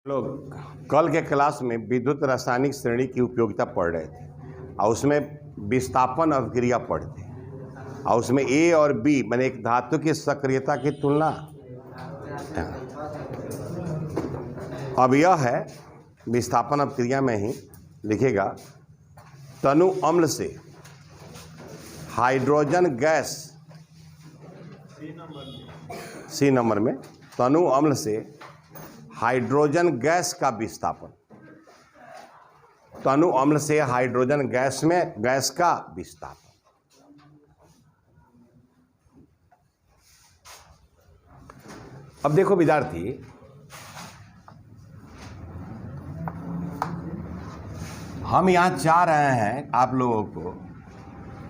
लोग कल के क्लास में विद्युत रासायनिक श्रेणी की उपयोगिता पढ़ रहे थे और उसमें विस्थापन अभिक्रिया पढ़ते और उसमें ए और बी माने एक धातु की सक्रियता की तुलना। अब यह है विस्थापन अभिक्रिया में ही लिखेगा तनु अम्ल से हाइड्रोजन गैस सी नंबर में तनु अम्ल से हाइड्रोजन गैस का विस्थापन। तनु अम्ल से हाइड्रोजन गैस में गैस का विस्थापन। अब देखो विद्यार्थी, हम यहां चाह रहे हैं आप लोगों को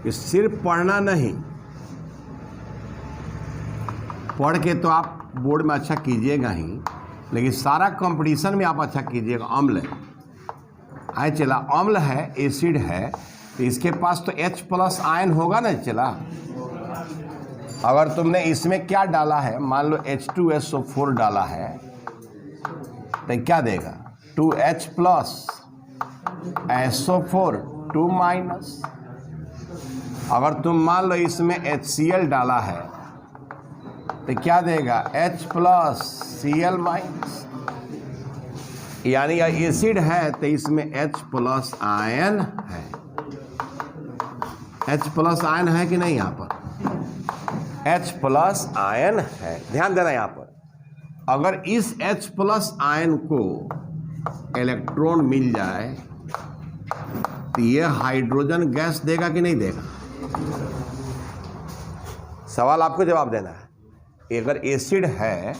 कि सिर्फ पढ़ना नहीं, पढ़ के तो आप बोर्ड में अच्छा कीजिएगा ही, लेकिन सारा कंपटीशन में आप अच्छा कीजिएगा। अम्ल आए चला, अम्ल है, एसिड है, तो इसके पास तो H+ आयन होगा ना। चला, अगर तुमने इसमें क्या डाला है, मान लो H2SO4 डाला है, तो क्या देगा 2H+ SO4 2-। अगर तुम मान लो इसमें HCl डाला है तो क्या देगा H+ Cl-। यानी यह एसिड है तो इसमें H+ आयन है। H+ आयन है कि नहीं? यहाँ पर H+ आयन है। ध्यान देना, यहाँ पर अगर इस H+ आयन को इलेक्ट्रॉन मिल जाए तो ये हाइड्रोजन गैस देगा कि नहीं देगा? सवाल आपको जवाब देना है। अगर एसिड है,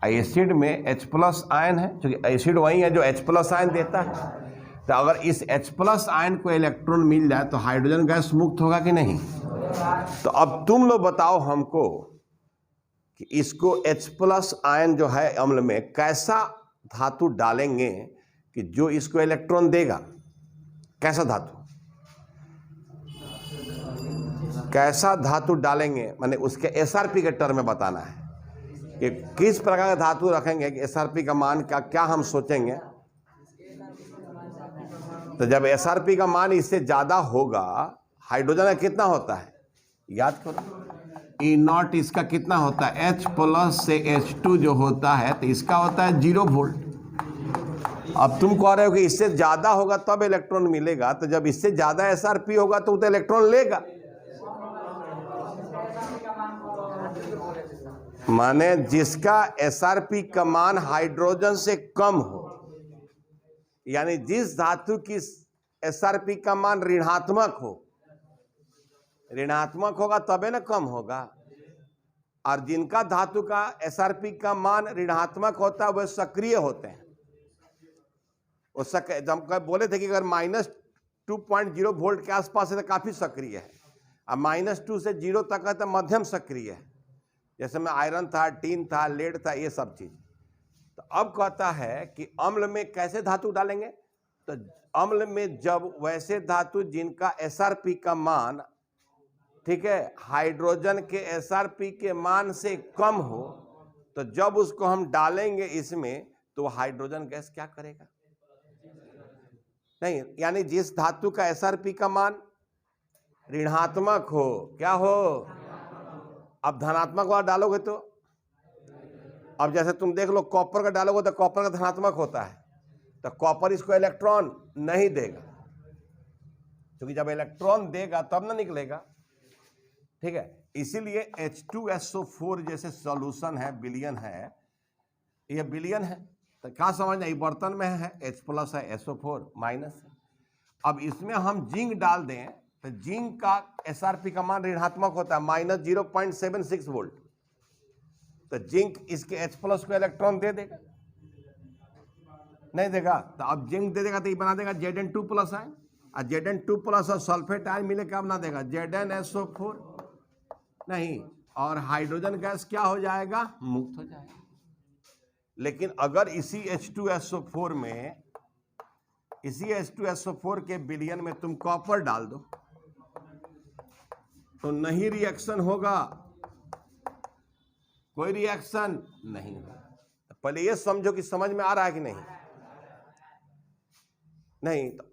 एसिड में H+ आयन है, क्योंकि एसिड वही है जो H+ आयन देता है, तो अगर इस H+ आयन को इलेक्ट्रॉन मिल जाए तो हाइड्रोजन गैस मुक्त होगा कि नहीं? तो अब तुम लोग बताओ हमको कि इसको H+ आयन जो है अम्ल में कैसा धातु डालेंगे कि जो इसको इलेक्ट्रॉन देगा। कैसा धातु, कैसा धातु डालेंगे, माने उसके SRP के टर्म में बताना है कि किस प्रकार का धातु रखेंगे कि SRP का मान क्या हम सोचेंगे। तो जब SRP का मान इससे ज्यादा होगा, हाइड्रोजन का कितना होता है याद करो, E0 इसका कितना होता है, H+ से H2 जो होता है तो इसका होता है 0 वोल्ट। अब तुम कह रहे हो कि इससे ज्यादा होगा तब इलेक्ट्रॉन मिलेगा, तो जब इससे ज्यादा SRP होगा तो इलेक्ट्रॉन लेगा। माने जिसका SRP का मान हाइड्रोजन से कम हो, यानी जिस धातु की SRP का मान ऋणात्मक हो, ऋणात्मक होगा तबे ना कम होगा। और जिनका धातु का SRP का मान ऋणात्मक होता है वह सक्रिय होते हैं। वो जब बोले थे कि अगर -2.0 वोल्ट के आसपास है तो काफी सक्रिय है, और -2 से 0 तक है तो मध्यम सक्रिय है। जैसे में आयरन था, टीन था, लेड था, ये सब चीज। तो अब कहता है कि अम्ल में कैसे धातु डालेंगे, तो अम्ल में जब वैसे धातु जिनका SRP का मान, ठीक है, हाइड्रोजन के SRP के मान से कम हो, तो जब उसको हम डालेंगे इसमें तो हाइड्रोजन गैस क्या करेगा? नहीं, यानी जिस धातु का SRP का मान ऋणात्मक हो, क्या हो, अब धनात्मक वाला डालोगे तो, अब जैसे तुम देख लो कॉपर का डालोगे तो कॉपर का धनात्मक होता है, तो कॉपर इसको इलेक्ट्रॉन नहीं देगा, क्योंकि जब इलेक्ट्रॉन देगा तब ना निकलेगा। ठीक है, इसीलिए H2SO4 जैसे सॉल्यूशन है, विलयन है, ये विलयन है, तो क्या समझना, ये बर्तन में है, H+ है, SO4 माइनस है। अब इसमें हम जिंक डाल दें तो जिंक का SRP का मान ऋणात्मक होता है, -0.76 वोल्ट, तो जिंक इसके H+ को इलेक्ट्रॉन दे देगा, नहीं देगा? तो अब जिंक दे देगा तो ये बना देगा Zn2+ आयन, और Zn2+ और सल्फेट आयन मिले क्या बना देगा, ZnSO4 नहीं, और हाइड्रोजन गैस क्या हो जाएगा, मुक्त हो जाएगा। लेकिन अगर इसी H2SO4 में, इसी H2SO4 के विलयन में तुम कॉपर डाल दो तो नहीं रिएक्शन होगा, कोई रिएक्शन नहीं होगा। पहले ये समझो कि समझ में आ रहा है कि नहीं। नहीं, तो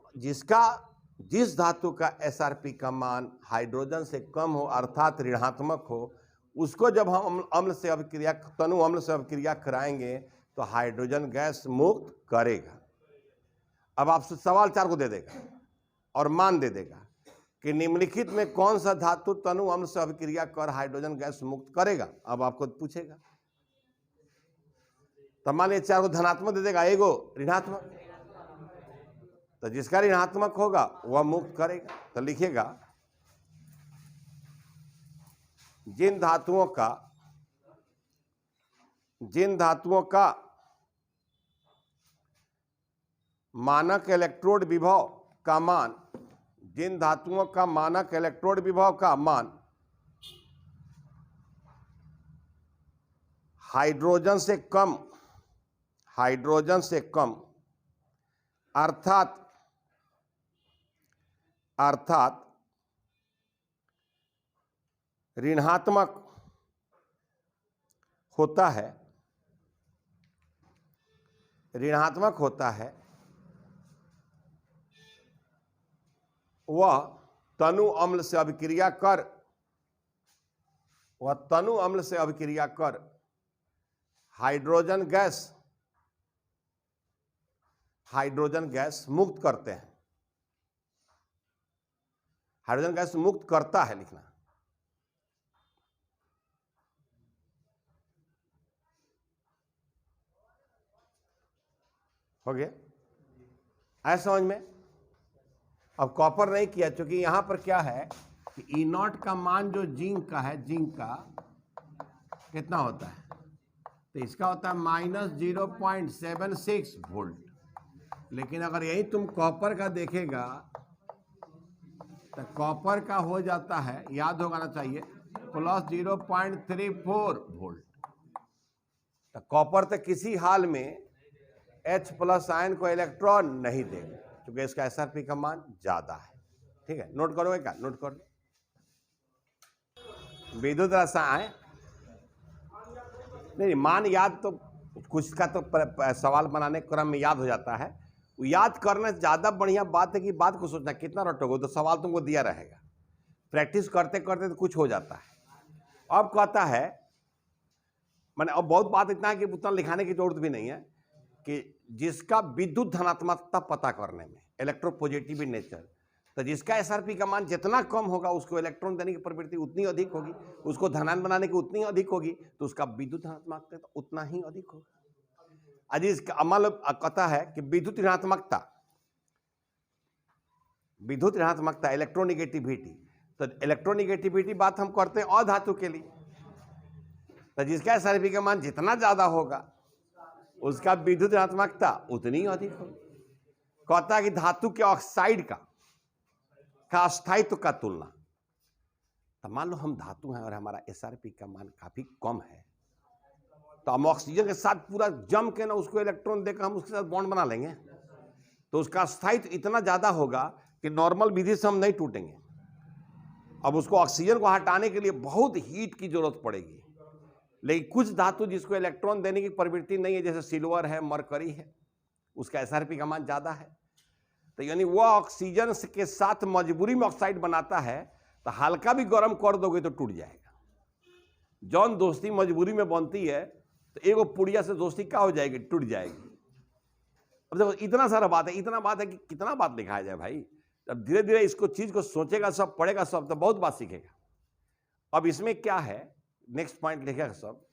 जिस धातु का एसआरपी का मान हाइड्रोजन से कम हो अर्थात ऋणात्मक हो, उसको जब हम अम्ल से अभिक्रिया तनु अम्ल से अभिक्रिया कराएंगे तो हाइड्रोजन गैस मुक्त करेगा। अब आपसे सवाल 4 को दे देगा और मान दे देगा कि निम्नलिखित में कौन सा धातु तनु अम्ल से अभिक्रिया कर हाइड्रोजन गैस मुक्त करेगा। अब आपको पूछेगा, तो मान लीजिए 4 को धनात्मक दे देगा, एगो ऋणात्मक, तो जिसका ऋणात्मक होगा वह मुक्त करेगा। तो लिखिएगा जिन धातुओं का मानक इलेक्ट्रोड विभव का मान, जिन धातुओं का मानक इलेक्ट्रोड विभव का मान हाइड्रोजन से कम अर्थात ऋणात्मक होता है, वह तनु अम्ल से अभिक्रिया कर हाइड्रोजन गैस मुक्त करते हैं। हाइड्रोजन गैस मुक्त करता है लिखना। हो गया? आया समझ में? अब कॉपर नहीं किया, क्योंकि यहां पर क्या है कि E0 का मान जो जिंक का है, जिंक का कितना होता है, तो इसका होता है -0.76 वोल्ट। लेकिन अगर यही तुम कॉपर का देखेगा तो कॉपर का हो जाता है, याद होना चाहिए, +0.34 वोल्ट। तो कॉपर तो किसी हाल में H+ आयन को इलेक्ट्रॉन नहीं देगा, क्योंकि इसका एसआरपी का मान ज्यादा है। ठीक है, नोट करोगे क्या? नोट कर लो। विद्युत रसायन नहीं, मान याद तो कुछ का तो सवाल बनाने के क्रम में याद हो जाता है। याद करना ज्यादा बढ़िया बात है कि बात को सोचना कितना रटोगे, तो सवाल तुमको दिया रहेगा। प्रैक्टिस करते करते तो कुछ हो जाता है। अब कहता है, मैंने अब बहुत बात इतना है कि उतना लिखाने की जरूरत भी नहीं है, कि जिसका विद्युत धनात्मकता पता करने में, इलेक्ट्रोपॉजिटिव नेचर, तो जिसका एसआरपी का मान जितना कम होगा उसको इलेक्ट्रॉन देने की प्रवृत्ति उतनी अधिक होगी, उसको धनायन बनाने की उतनी अधिक होगी, तो उसका विद्युत धनात्मकता तो उतना ही अधिक होगा। आज इसका अमल कहता है कि विद्युत ऋणात्मकता इलेक्ट्रोनिगेटिविटी, तो इलेक्ट्रोनिगेटिविटी बात हम करते हैं अधातु के लिए, तो जिसका एसआरपी का मान जितना ज्यादा होगा उसका विद्युत ऋणात्मकता उतनी ही अधिक होगी। कहता है कि धातु के ऑक्साइड का अस्थायित्व का तुलना, तो मान लो हम धातु हैं और हमारा एसआरपी का मान काफी कम है, तो हम ऑक्सीजन के साथ पूरा जम के ना उसको इलेक्ट्रॉन देकर हम उसके साथ बॉन्ड बना लेंगे, तो उसका अस्थायित्व इतना ज्यादा होगा कि नॉर्मल विधि से हम नहीं टूटेंगे। अब उसको ऑक्सीजन को हटाने के लिए बहुत हीट की जरूरत पड़ेगी। लेकिन कुछ धातु जिसको इलेक्ट्रॉन देने की प्रवृत्ति नहीं है, जैसे सिल्वर है, मरकरी है, उसका एसआरपी का मान ज्यादा है, तो यानी वह ऑक्सीजन के साथ मजबूरी में ऑक्साइड बनाता है, तो हल्का भी गर्म कर दोगे तो टूट जाएगा। जौन दोस्ती मजबूरी में बनती है, तो एगो पुड़िया से दोस्ती क्या हो जाएगी? टूट जाएगी। अब देखो इतना सारा बात है, इतना बात है कि कितना बात लिखाया जाए भाई। अब धीरे धीरे इसको चीज को सोचेगा सब, पढ़ेगा सब, तो बहुत बात सीखेगा। अब इसमें क्या है, नेक्स्ट पॉइंट लिखेगा सब,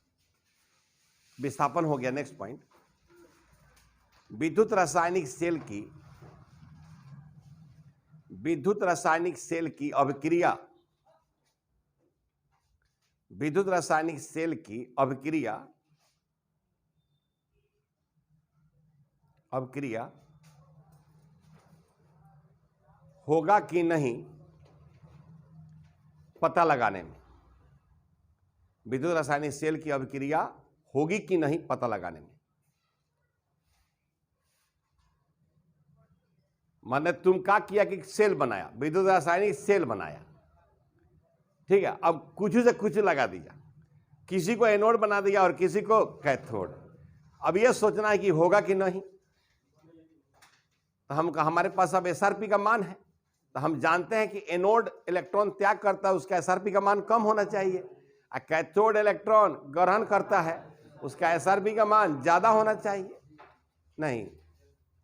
विस्थापन हो गया। नेक्स्ट पॉइंट, विद्युत रासायनिक सेल की अभिक्रिया, विद्युत रासायनिक सेल की अभिक्रिया होगा कि नहीं पता लगाने में, विद्युत रासायनिक सेल की अभिक्रिया होगी कि नहीं पता लगाने में। माने तुम क्या किया कि सेल बनाया, विद्युत रासायनिक सेल बनाया, ठीक है। अब कुछ से कुछ लगा दिया, किसी को एनोड बना दिया और किसी को कैथोड। अब यह सोचना है कि होगा कि नहीं, तो हम हमारे पास अब एसआरपी का मान है, तो हम जानते हैं कि एनोड इलेक्ट्रॉन त्याग करता है, उसका एसआरपी का मान कम होना चाहिए, और कैथोड इलेक्ट्रॉन ग्रहण करता है, उसका एसआरपी का मान ज्यादा होना चाहिए। नहीं,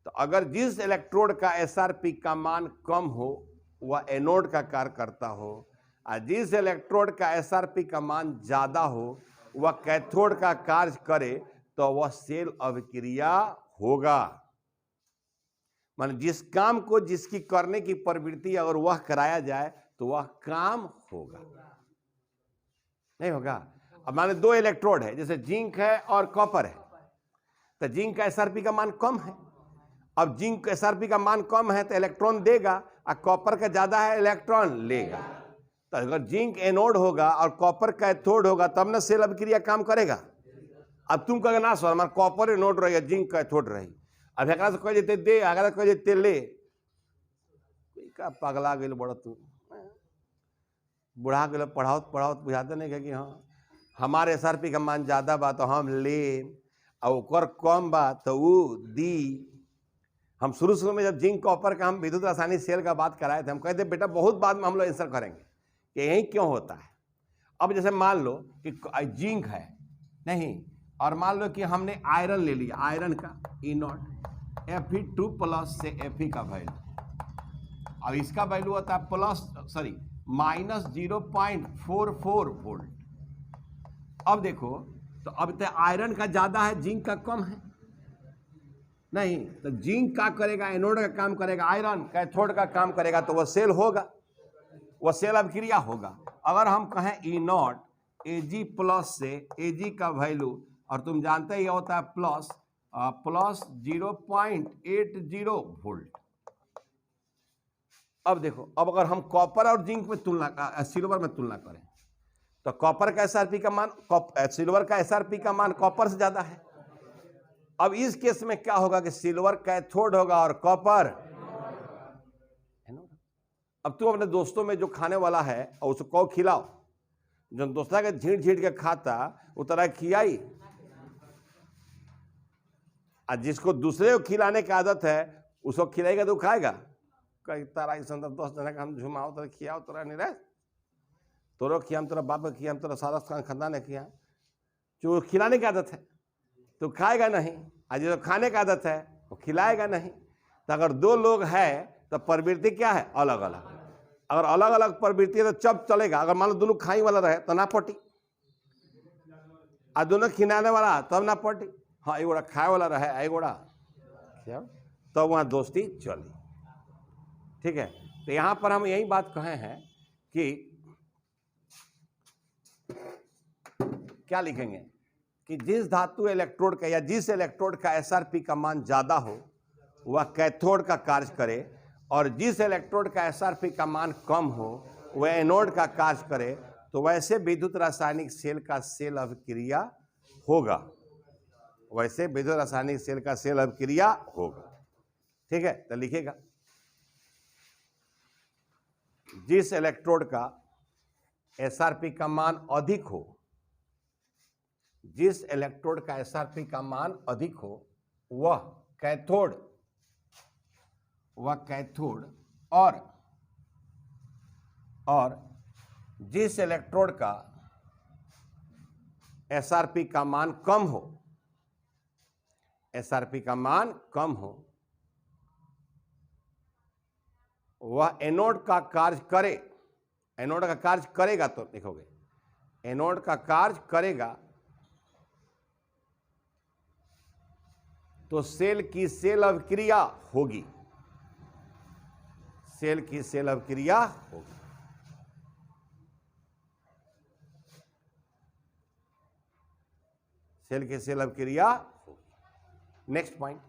तो अगर जिस इलेक्ट्रोड का एसआरपी का मान कम हो वह एनोड का कार्य करता हो, और जिस इलेक्ट्रोड का एसआरपी का मान ज्यादा हो वह कैथोड का कार्य करे, तो वह सेल अभिक्रिया होगा। मान जिस काम को जिसकी करने की प्रवृत्ति अगर वह कराया जाए तो वह काम होगा, नहीं होगा। अब मान 2 इलेक्ट्रोड है, जैसे जिंक है और कॉपर है, तो जिंक का एसआरपी का मान कम है। अब जिंक एसआरपी का मान कम है तो इलेक्ट्रॉन देगा, और कॉपर का ज्यादा है इलेक्ट्रॉन लेगा। तो अगर जिंक एनोड होगा और कॉपर कैथोड होगा तब ना सेल अभिक्रिया काम करेगा। अब तुम कहोगे ना सर हमारा कॉपर एनोड रही, जिंक कैथोड रही, अब एकरा से कह देते दे, अगर कह देते ले, का पगला गई बड़ा तू, बुढ़ा गए पढ़ाओ पढ़ाओ बुझाते नहीं है कि हाँ हमारे एसआरपी का मान ज्यादा बा तो हम ले, और ओकर कम बा तो वो दी। हम शुरू में जब जिंक कॉपर का हम विद्युत रासायनिक सेल का बात कराए थे, हम कहते बेटा बहुत बाद में हम लोग आंसर करेंगे कि यही क्यों होता है। अब जैसे मान लो कि जिंक है नहीं, और मान लो कि हमने आयरन ले लिया, आयरन का E0 Fe2+ से Fe का वैल्यू, अब इसका वैल्यू होता है -0.44 वोल्ट। अब देखो तो अब तो आयरन का ज्यादा है, जिंक का कम है, नहीं तो जिंक का करेगा, एनोड का काम करेगा, आयरन कैथोड का काम करेगा, तो वह सेल होगा, वह सेल अभिक्रिया होगा। अगर हम कहें E0 Ag+ से Ag का वैल्यू, और तुम जानते ही होता है प्लस 0.80 वोल्ट। अब देखो, अब अगर हम कॉपर और जिंक में तुलना, सिल्वर में तुलना करें, तो कॉपर का एसआरपी का मान, सिल्वर का एसआरपी का मान कॉपर से ज्यादा है। अब इस केस में क्या होगा कि सिल्वर कैथोड होगा और कॉपर एनोड। अब तुम अपने दोस्तों में जो खाने वाला है और उसको कहो खिलाओ, जो दोस्ता के झीट झीट के खाता वो तरह खियाई, और जिसको दूसरे को खिलाने की आदत है उसको खिलाएगा तो खाएगा। कई तरह संदर्भ दोस्त जना हम झुमाओ तरह खियाओ तरह नहीं रहे, तोरो खिया तेरा बाप का खिया तेरा सारा खानदान ने खिया, जो खिलाने की आदत है तो खाएगा नहीं, आज जो खाने की आदत है वो खिलाएगा नहीं। तो अगर 2 लोग हैं तो प्रवृत्ति क्या है, अलग अलग। अगर अलग अलग प्रवृत्ति है तो चब चलेगा। अगर मान लो दोनों खाई वाला रहे तो ना पटी, और दोनों खिलाने वाला तब ना पटी। हाँ एगोड़ा खाए वाला रहे, एगोड़ा तब तो वहाँ दोस्ती चली। ठीक है, तो यहां पर हम यही बात कहे हैं कि क्या लिखेंगे कि जिस धातु इलेक्ट्रोड का या जिस इलेक्ट्रोड का एसआरपी का मान ज्यादा हो वह कैथोड का कार्य करे, और जिस इलेक्ट्रोड का एसआरपी का मान कम हो वह एनोड का कार्य करे, तो वैसे विद्युत रासायनिक सेल का सेल अभिक्रिया होगा, वैसे विद्युत रासायनिक सेल का सेल अभिक्रिया होगा। ठीक है, तो लिखेगा जिस इलेक्ट्रोड का एसआरपी का मान अधिक हो, जिस इलेक्ट्रोड का एसआरपी का मान अधिक हो वह कैथोड और जिस इलेक्ट्रोड का एसआरपी का मान कम हो, एसआरपी का मान कम हो, वह एनोड का कार्य करे, एनोड का कार्य करेगा, तो लिखोगे एनोड का कार्य करेगा तो सेल की सेल अभिक्रिया होगी, सेल की सेल अभिक्रिया होगी। सेल की सेल अभिक्रिया होगी। नेक्स्ट पॉइंट,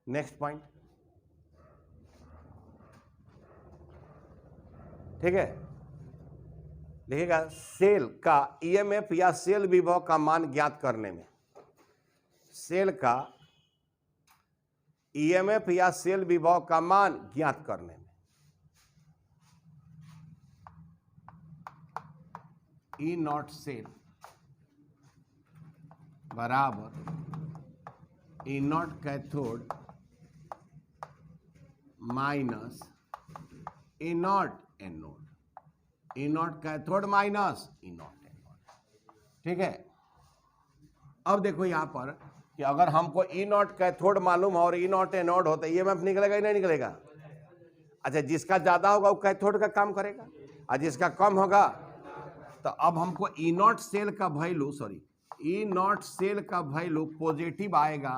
नेक्स्ट पॉइंट, ठीक है, लिखिएगा सेल का ईएमएफ या सेल विभव का मान ज्ञात करने में, सेल का ईएमएफ या सेल विभव का मान ज्ञात करने में E0 सेल बराबर E naught cathode minus E naught anode, E naught cathode minus E naught anode. ठीक है, अब देखो यहां पर कि अगर हमको ई नॉट कैथोड मालूम हो और ई नॉट एनोड हो तो ईएमएफ निकलेगा ही नहीं निकलेगा। अच्छा, जिसका ज्यादा होगा वो कैथोड का काम करेगा और जिसका कम होगा, तो अब हमको ई नॉट सेल का value, sorry E naught cell का वैल्यू पॉजिटिव आएगा,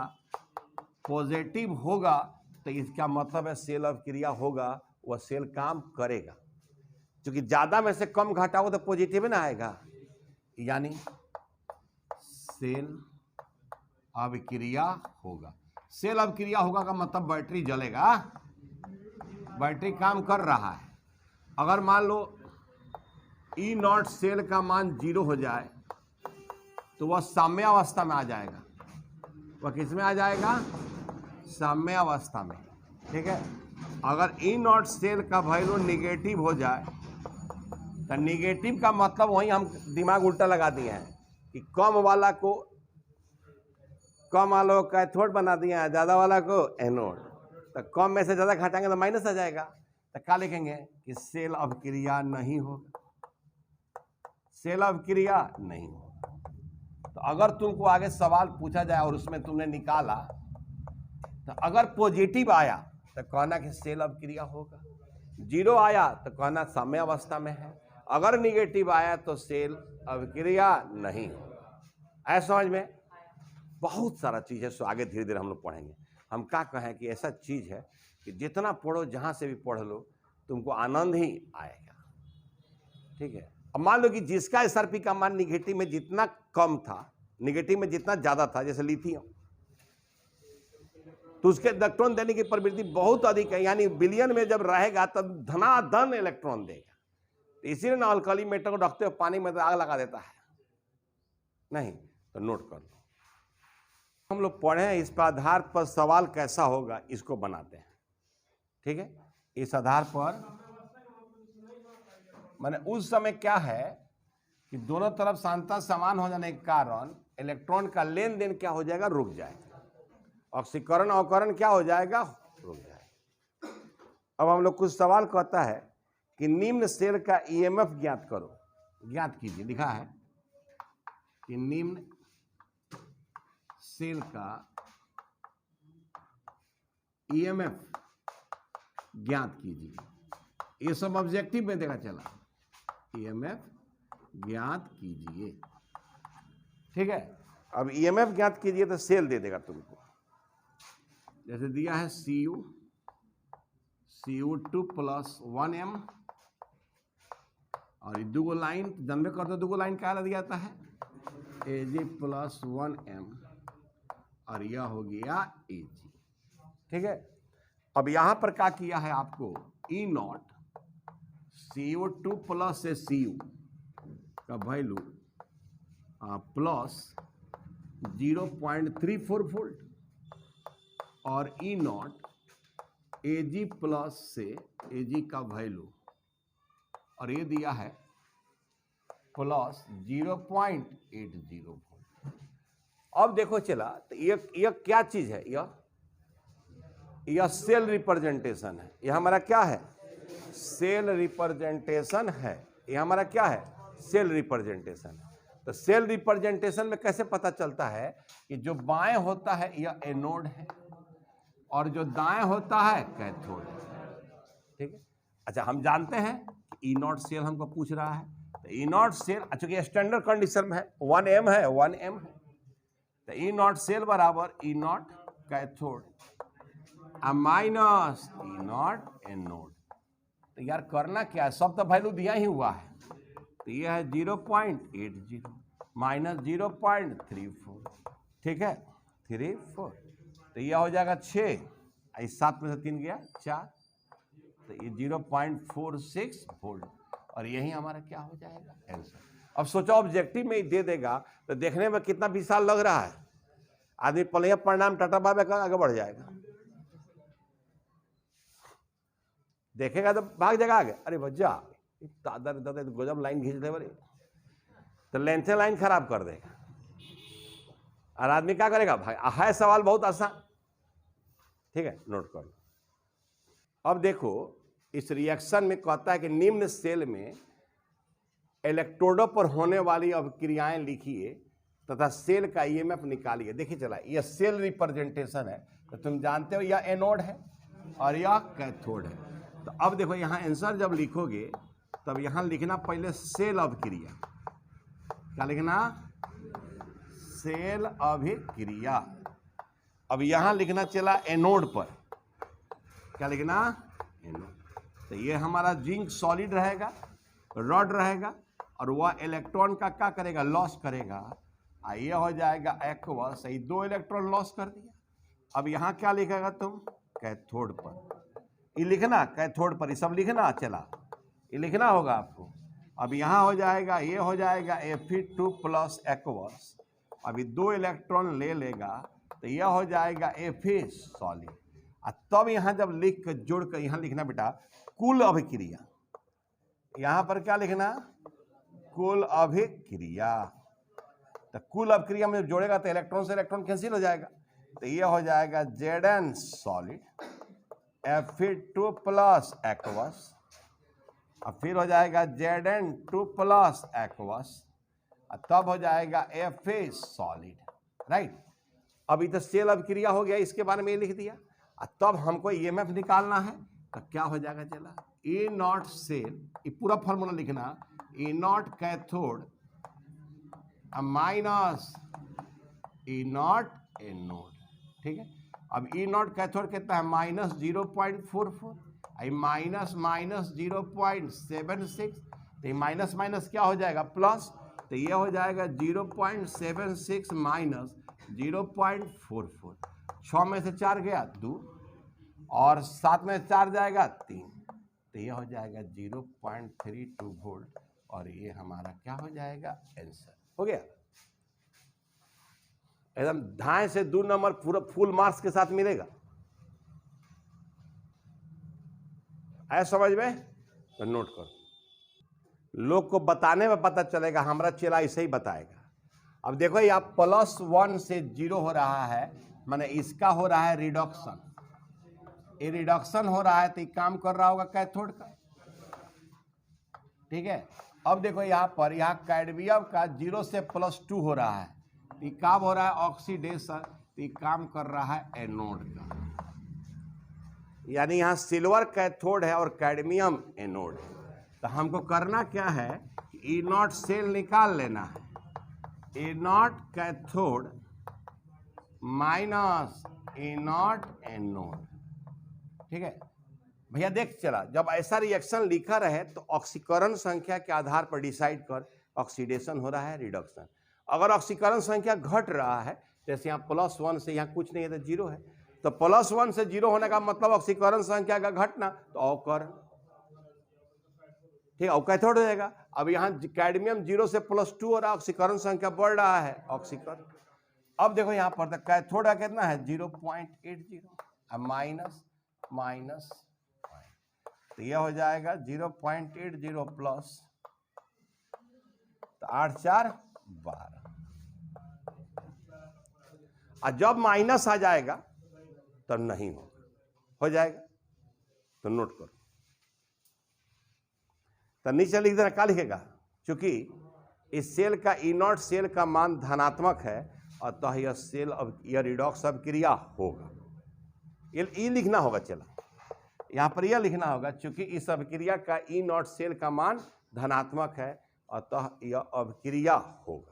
पॉजिटिव होगा तो इसका मतलब है सेल अभिक्रिया होगा, वह सेल काम करेगा। क्योंकि ज्यादा में से कम घटाओ तो पॉजिटिव ना आएगा, यानी सेल अभिक्रिया होगा। सेल अभिक्रिया होगा का मतलब बैटरी जलेगा, बैटरी काम कर रहा है। अगर मान लो ई नॉट सेल का मान 0 हो जाए तो वह साम्यावस्था में आ जाएगा। वह किस में आ जाएगा? साम्यावस्था में। ठीक है, अगर ई नॉट सेल का वैल्यू निगेटिव हो जाए तो निगेटिव का मतलब वहीं हम दिमाग उल्टा लगा दिए हैं कि कम वाला को कैथोड बना दिए हैं, ज़्यादा वाला को एनोड। तो कम में से ज़्यादा घटाएंगे तो माइनस आ जाएगा। तो क्या लिखेंगे कि सेल अभिक्रिया नहीं होगा, सेल अभिक्रिया नहीं होगा। तो अगर तुमको आगे सवाल पूछा जाए और उसमें तुमने निकाला, तो अगर पॉजिटिव आया तो कहना कि सेल अभिक्रिया होगा, 0 आया तो कहना साम्यावस्था में है, अगर निगेटिव आया तो सेल अभिक्रिया नहीं होगा। ऐसा समझ में बहुत सारा चीज़ है, सो आगे धीरे धीरे हम लोग पढ़ेंगे। हम क्या कहें कि ऐसा चीज़ है कि जितना पढ़ो, जहाँ से भी पढ़ लो, तुमको आनंद ही आएगा। ठीक है, अब मान लो कि जिसका एसआरपी का मान निगेटिव में जितना कम था, निगेटिव में जितना ज़्यादा था, जैसे लिथियम, तो उसके इलेक्ट्रॉन देने की प्रवृत्ति बहुत अधिक है, यानी बिलियन में जब रहेगा तब धनाधन इलेक्ट्रॉन देगा। तो इसीलिए ना अल्कली मेटल को रखते हुए पानी में तो आग लगा देता है। नहीं तो नोट कर लो, हम लोग पढ़े हैं, इस पर आधार पर सवाल कैसा होगा इसको बनाते हैं। ठीक है, इस आधार पर माने उस समय क्या है कि दोनों तरफ सांता समान हो जाने के कारण इलेक्ट्रॉन का लेन देन क्या हो जाएगा? रुक जाएगा। ऑक्सीकरण अवकरण क्या हो जाएगा? रुक जाएगा। अब हम लोग कुछ सवाल कहता है कि निम्न सेल का ईएमएफ ज्ञात करो, ज्ञात कीजिए। लिखा है कि निम्न सेल का ईएमएफ ज्ञात कीजिए। ये सब ऑब्जेक्टिव में देखा चला, ईएमएफ ज्ञात कीजिए। ठीक है, अब ईएमएफ ज्ञात कीजिए तो सेल दे देगा तुमको। जैसे दिया है Cu2 प्लस 1m, और ये दो लाइन जनबे करते, दो लाइन क्या दिया जाता है? Ag प्लस 1m, और यह हो गया Ag। ठीक है, अब यहां पर क्या किया है आपको? ई नॉट CO2 प्लस से Cu का वैल्यू प्लस 0.34 वोल्ट, और ई नॉट Ag प्लस से Ag का वैल्यू, और ये दिया है प्लस 0.80 वोल्ट। अब देखो चला, तो यह क्या चीज है? यह सेल रिप्रेजेंटेशन है। यह हमारा क्या है? सेल रिप्रेजेंटेशन है। यह हमारा क्या है? सेल रिप्रेजेंटेशन है। तो सेल रिप्रेजेंटेशन में कैसे पता चलता है कि जो बाएं होता है यह एनोड है और जो दाएं होता है कैथोड है। ठीक है, अच्छा हम जानते हैं कि ई नॉट सेल हमको पूछ रहा है, तो ई नॉट सेल चूंकि स्टैंडर्ड कंडीशन में है 1m है, 1m है, तो ई नॉट सेल बराबर E naught cathode minus E naught anode. तो यार करना क्या है? सब तो वैल्यू दिया ही हुआ है। तो यह है 0.80 माइनस 0.34। ठीक है, 34, तो यह हो जाएगा 6, इस 7 में से 3 गया 4, तो ये 0.46 वोल्ट, और यही हमारा क्या हो जाएगा? आंसर। अब सोचो ऑब्जेक्टिव में ही दे देगा तो देखने में कितना विशाल लग रहा है। आदमी पलिया प्रणाम टाटा बाबा का आगे बढ़ जाएगा, देखेगा तो भाग जाएगा आगे। अरे भज्जा दादा दादा गजब लाइन खींच दे बड़ी, तो लेंथ लाइन खराब कर देगा। और आदमी क्या करेगा भाई, है सवाल बहुत आसान, ठीक है, नोट कर लो। अब देखो इस रिएक्शन में कहता है कि निम्न सेल में इलेक्ट्रोडों पर होने वाली अभिक्रियाएं लिखिए तथा सेल का ईएमएफ निकालिए। देखिए चला, यह सेल रिप्रेजेंटेशन है, तो तुम जानते हो यह एनोड है और यह कैथोड है। तो अब देखो यहाँ आंसर जब लिखोगे तब यहाँ लिखना पहले सेल अभिक्रिया। क्या लिखना? सेल अभिक्रिया। अब यहाँ लिखना चला एनोड पर, क्या लिखना? एनोड। तो ये हमारा जिंक सॉलिड रहेगा, रॉड रहेगा, और वह इलेक्ट्रॉन का क्या करेगा? लॉस करेगा। ये हो जाएगा एक्वस, सही, 2 इलेक्ट्रॉन लॉस कर दिया। अब यहाँ क्या लिखेगा तुम? कैथोड पर। ये लिखना कैथोड पर, ये सब लिखना, चला ये लिखना होगा आपको। अब यहाँ हो जाएगा, ये हो जाएगा Fe2 प्लस एक्वस। अभी 2 इलेक्ट्रॉन ले लेगा तो यह हो जाएगा Fe सॉलिड। तब यहाँ जब लिख कर जोड़ कर यहाँ लिखना बेटा कुल अभिक्रिया। यहाँ पर क्या लिखना? कुल अभिक्रिया। तो कुल अभिक्रिया में जब जोड़ेगा तो इलेक्ट्रॉन से इलेक्ट्रॉन कैंसिल हो जाएगा, तो यह हो जाएगा Zn solid Fe2 plus aqueous, और फिर हो जाएगा Zn2 प्लस एक्वस, तब हो जाएगा Fa सॉलिड, राइट। अभी तो सेल अभिक्रिया हो गया, इसके बारे में ये लिख दिया। तब हमको ईएमएफ निकालना है, तो क्या हो जाएगा? चला E नॉट सेल, ये पूरा फॉर्मूला लिखना, E not cathode minus E not anode, ठीक है। अब E नॉट कैथोड कितना है? माइनस 0.44, माइनस माइनस 0.76, तो माइनस माइनस क्या हो जाएगा? प्लस, तो ये हो जाएगा 0.76 माइनस 0.44। 6 में से 4 गया 2, और 7 में 4 जाएगा 3, तो ये हो जाएगा 0.32 वोल्ट, और ये हमारा क्या हो जाएगा? आंसर हो गया। एकदम ढाई से 2 नंबर पूरा फुल मार्क्स के साथ मिलेगा। आया समझ में? तो नोट करो, लोग को बताने में पता चलेगा, हमारा चेला ऐसे ही बताएगा। अब देखो ये आप +1 से 0 हो रहा है, माने इसका हो रहा है रिडक्शन, ये रिडक्शन हो रहा है, तो ये काम कर रहा होगा कैथोड का, ठीक है। अब देखो यहाँ पर, यहाँ कैडमियम का 0 से +2 हो रहा है, तो ये काम हो रहा है ऑक्सीडेशन, तो ये काम कर रहा है एनोड का। यानी यहाँ सिल्वर कैथोड है और कैडमियम एनोड है। तो हमको करना क्या है? E नॉट सेल निकाल लेना है, E not cathode minus E not anode, ठीक है भैया। देख चला, जब ऐसा रिएक्शन लिखा रहे तो ऑक्सीकरण संख्या के आधार पर डिसाइड कर ऑक्सीडेशन हो रहा है, रिडक्शन। अगर ऑक्सीकरण संख्या घट रहा है, जैसे यहाँ +1 से यहाँ कुछ नहीं है तो 0 है, तो +1 से 0 होने का मतलब ऑक्सीकरण संख्या का घटना, तो अवकरण, ठीक है, कैथोड हो जाएगा। अब यहाँ कैडमियम 0 से +2 हो रहा है, ऑक्सीकरण संख्या बढ़ रहा है, ऑक्सीकरण। अब देखो यहाँ पर कैथोड का कितना है? 0.80, माइनस माइनस, तो यह हो जाएगा 0.80 प्लस, तो 8 4 12। और जब माइनस आ जाएगा तब नहीं होगा, हो जाएगा, तो नोट करो। तो नीचे लिख देना, क्या लिखेगा? चूंकि इस सेल का E नॉट सेल का मान धनात्मक है, अतः यह सेल अब यह रिडॉक्स अभिक्रिया होगा। ये लिखना होगा, चला यहाँ पर यह लिखना होगा, चूंकि इस अभिक्रिया का E नॉट सेल का मान धनात्मक है, अतः यह अभिक्रिया होगा।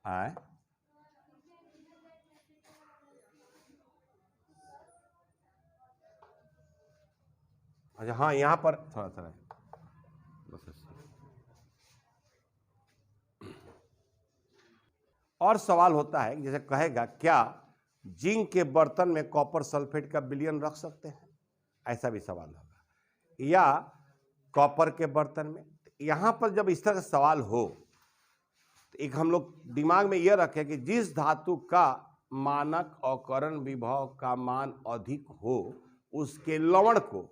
आए अच्छा, हाँ यहाँ पर थोड़ा सा और सवाल होता है, जैसे कहेगा क्या जिंक के बर्तन में कॉपर सल्फेट का विलयन रख सकते हैं? ऐसा भी सवाल होगा, या कॉपर के बर्तन में। यहाँ पर जब इस तरह का सवाल हो तो एक हम लोग दिमाग में यह रखें कि जिस धातु का मानक अवकरण विभव का मान अधिक हो, उसके लवण को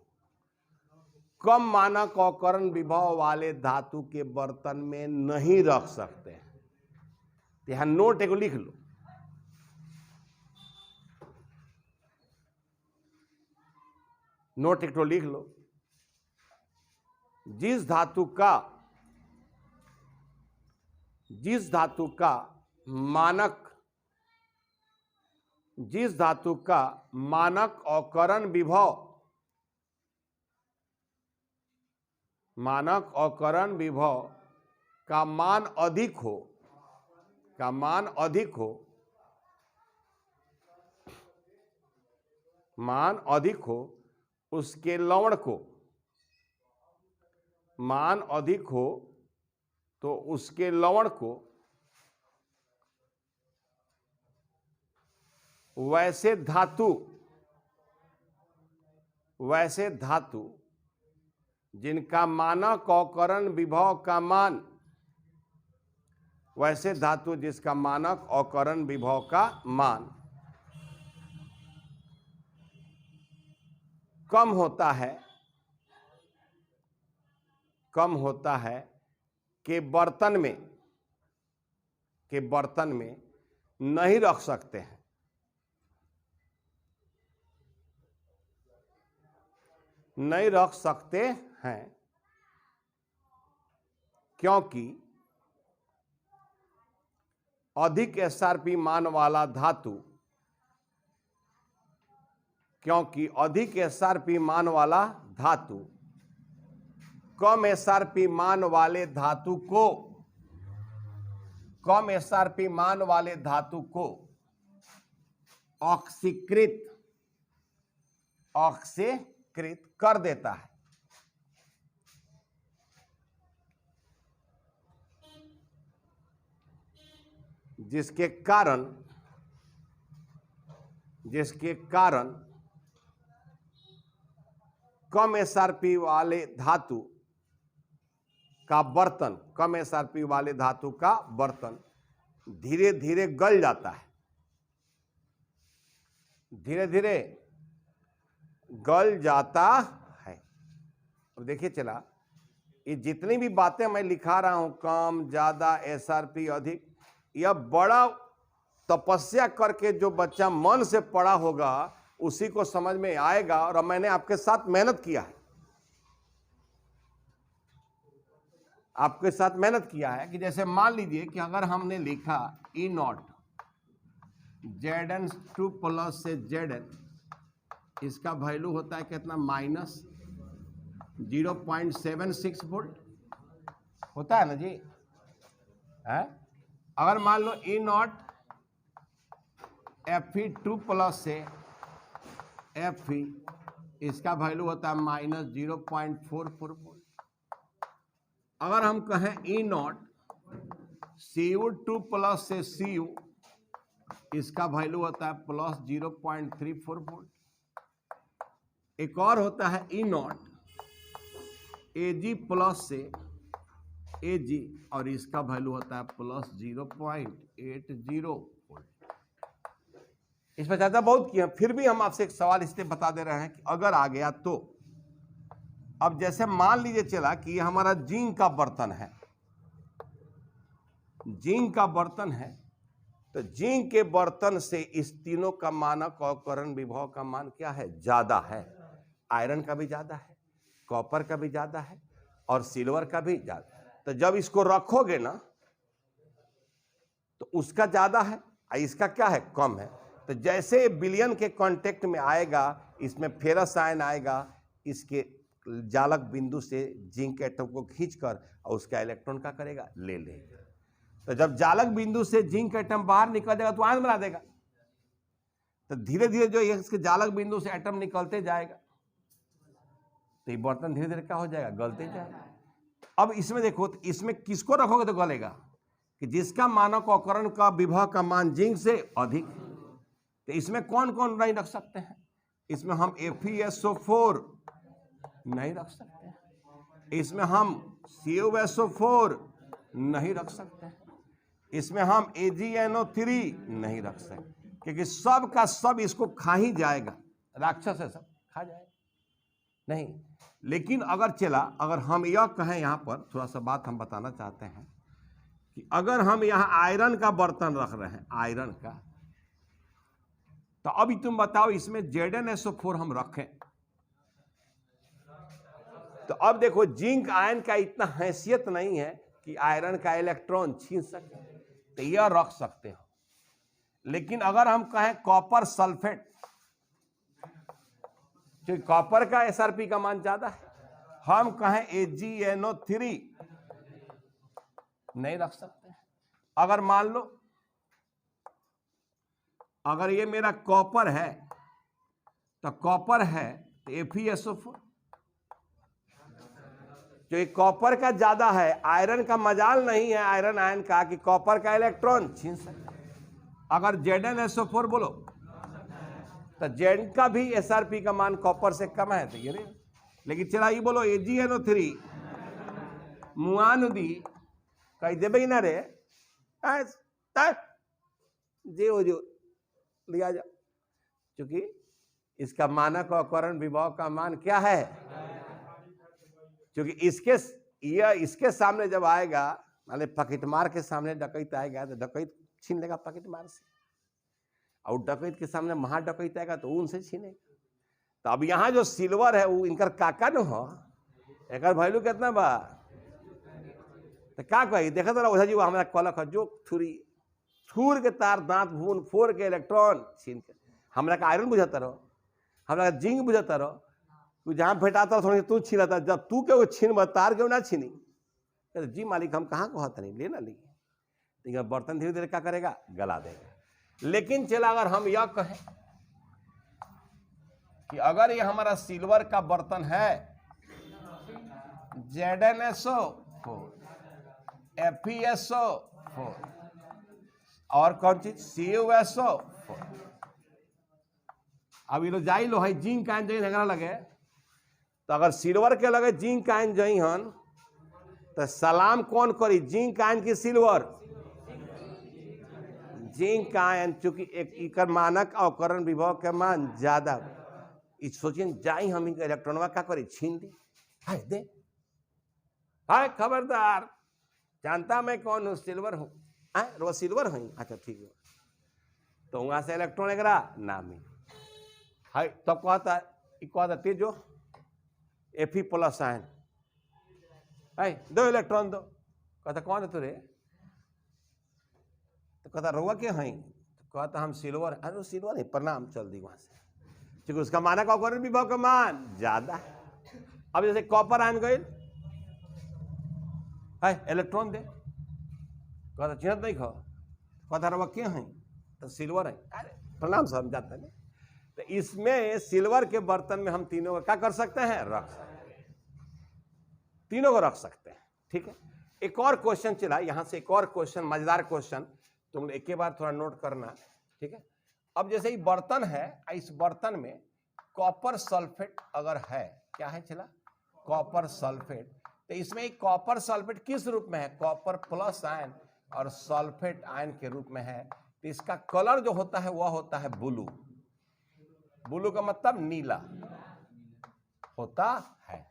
कम मानक अवकरण विभव वाले धातु के बर्तन में नहीं रख सकते तो यहां नोट एगो लिख लो, नोट एक लिख लो। जिस धातु का मानक अवकरण विभव का मान अधिक हो उसके लवण को, मान अधिक हो तो उसके लवण को वैसे धातु जिनका मानक अवकरण विभव का मान, वैसे धातु जिसका मानक अवकरण विभव का मान कम होता है के बर्तन में नहीं रख सकते हैं। क्योंकि अधिक एसआरपी मान वाला धातु कम एसआरपी मान वाले धातु को ऑक्सीकृत कर देता है। जिसके कारण कम एसआरपी वाले धातु का बर्तन धीरे धीरे गल जाता है, अब देखिए चला, ये जितनी भी बातें मैं लिखा रहा हूं, कम ज्यादा एसआरपी अधिक, यह बड़ा तपस्या करके जो बच्चा मन से पढ़ा होगा उसी को समझ में आएगा। और मैंने आपके साथ मेहनत किया है, कि जैसे मान लीजिए कि अगर हमने लिखा E0 Zn2 प्लस से Zn, इसका वैल्यू होता है कितना, माइनस 0.76 वोल्ट होता है ना जी, है? अगर मान लो E0 Fe2 प्लस से Fe, इसका वैल्यू होता है माइनस 0.44 वोल्ट। अगर हम कहें E0 Cu2 प्लस से Cu, इसका वैल्यू होता है प्लस 0.34 वोल्ट। एक और होता है E0 Ag प्लस से Ag, और इसका वैल्यू होता है प्लस 0.80 वोल्ट। इस पर ज्यादा बहुत किया, फिर भी हम आपसे एक सवाल इसलिए बता दे रहे हैं कि अगर आ गया तो। अब जैसे मान लीजिए चला कि ये हमारा जिंक का बर्तन है, तो जिंक के बर्तन से इस तीनों का मानक अवकरण विभव का मान क्या है, ज्यादा है। आयरन का भी ज्यादा है, कॉपर का भी ज्यादा है, और सिल्वर का भी ज्यादा है। तो जब इसको रखोगे ना तो उसका ज्यादा है, इसका क्या है, कम है। तो जैसे विलयन के कांटेक्ट में आएगा, इसमें फेरस आयन आएगा, इसके जालक बिंदु से जिंक एटम को खींचकर और उसका इलेक्ट्रॉन क्या करेगा, ले लेगा। तो जब जालक बिंदु से जिंक एटम बाहर निकल जाएगा तो आयन बना देगा। तो धीरे धीरे जो इसके जालक बिंदु से एटम निकलते जाएगा, तो ये बर्तन धीरे धीरे क्या हो जाएगा, गलते जाएगा। अब इसमें देखो, तो इसमें किसको रखोगे तो गलेगा, कि जिसका मानक अवकरण का विभव का मान जिंक से अधिक। तो इसमें कौन कौन नहीं रख सकते हैं, इसमें हम FeSO4 नहीं रख सकते हैं, इसमें हम CuSO4 नहीं रख सकते हैं, इसमें हम AgNO3 नहीं रख सकते, क्योंकि सब का सब इसको खा ही जाएगा, राक्षस है, सब खा जाएगा नहीं। लेकिन अगर हम यह कहें, यहां पर थोड़ा सा बात हम बताना चाहते हैं कि कि अगर हम यहां आयरन का बर्तन रख रहे हैं, आयरन का, तो अभी तुम बताओ इसमें ZnSO4 हम रखें, तो अब देखो जिंक आयन का इतना हैसियत नहीं है कि आयरन का इलेक्ट्रॉन छीन सके, तो यह रख सकते हो। लेकिन अगर हम कहें कॉपर सल्फेट, क्योंकि कॉपर का SRP का मान ज्यादा है, हम कहें AgNO3, नहीं रख सकते। अगर मान लो अगर ये मेरा कॉपर है, तो कॉपर है तो FeSO4, जो ये कॉपर का ज्यादा है, आयरन का मजाल नहीं है आयरन आयन का कि कॉपर का इलेक्ट्रॉन छीन सकते। अगर ZnSO4 बोलो तो Z का भी SRP का मान कॉपर से कम है, तो ये नहीं। लेकिन चला ये बोलो AgNO3 मुआनुदी कही देवे ना रे, जो लिया जा, क्योंकि इसका मानक और करण विभव का मान क्या है, क्योंकि इसके सामने जब आएगा, माने पकेटमार के सामने डकैत आएगा तो डकैत छीन लेगा पकेटमार से, और डकैत के सामने महाडकैत आएगा तो उनसे छीनेगा। तो अब यहाँ जो सिल्वर है वो इनकर काका न हो, एक वैल्यू कितना बा, तो क्या कही देखा तो ओझा जी वो हमारा कलक है जो थूर के तार दांत भून फोड़ के इलेक्ट्रॉन छीन के, हमरा का आयरन बुझाता रहो, हमरा का जिंक बुझाता रहो, तू जहाँ भेटाता रहो थोड़ी तू छीनाता, जब तू के छीन तार क्यों ना छीनी, तो जी मालिक हम कहाँ कहता नहीं, लेना ली, तो बर्तन धीरे धीरे क्या करेगा, गला देगा। लेकिन चला अगर हम यह कहें कि अगर ये हमारा सिल्वर का बर्तन है, ZnSO4 FeSO4 और कौन चीज CuSO4, अब ये लो जाई लो है जिंक आयन जइन हगरा लगे, तो अगर सिल्वर के लगे जिंक आयन जई हन तो सलाम कौन करी, जिंक आयन की सिल्वर, जिंक आयन, चूंकि एक इकर मानक अवकरण विभव के मान ज्यादा, सोचिए जाई हम इनका इलेक्ट्रॉनवा क्या करी, छीन दी, हाय दे, हाय खबरदार, जानता मैं कौन हूँ, सिल्वर हूँ, वो सिल्वर है, अच्छा ठीक है, तो वहां से इलेक्ट्रॉन एकरा ना मिल, हाय तब कहता तेजो Fe+ आयन, हाय दो इलेक्ट्रॉन दो, कहता कौन है तुरे, तो कहता रुआ के हैं, तो कहता हम सिल्वर, अरे वो सिल्वर है, प्रणाम, चल दी वहां से, क्योंकि उसका मानक अवकरण विभव का मान ज्यादा है। अब जैसे कॉपर आयन गए, हाय इलेक्ट्रॉन दे, कहता चिन्हत नहीं खो, कहता रुआ के हैं, तो सिल्वर है, अरे प्रणाम सर, हम जाते हैं। तो इसमें सिल्वर के बर्तन में हम तीनों को क्या कर सकते हैं, रख सकते हैं, तीनों को रख सकते हैं, ठीक है। एक और क्वेश्चन चला, यहां से एक और क्वेश्चन, मजेदार क्वेश्चन, तुम एक के बाद थोड़ा नोट करना, ठीक है। अब जैसे ये बर्तन है, इस बर्तन में कॉपर सल्फेट अगर है, क्या है चला, कॉपर सल्फेट, तो इसमें एक कॉपर सल्फेट किस रूप में है, कॉपर प्लस आयन और सल्फेट आयन के रूप में है, तो इसका कलर जो होता है वह होता है ब्लू, ब्लू का मतलब नीला होता है।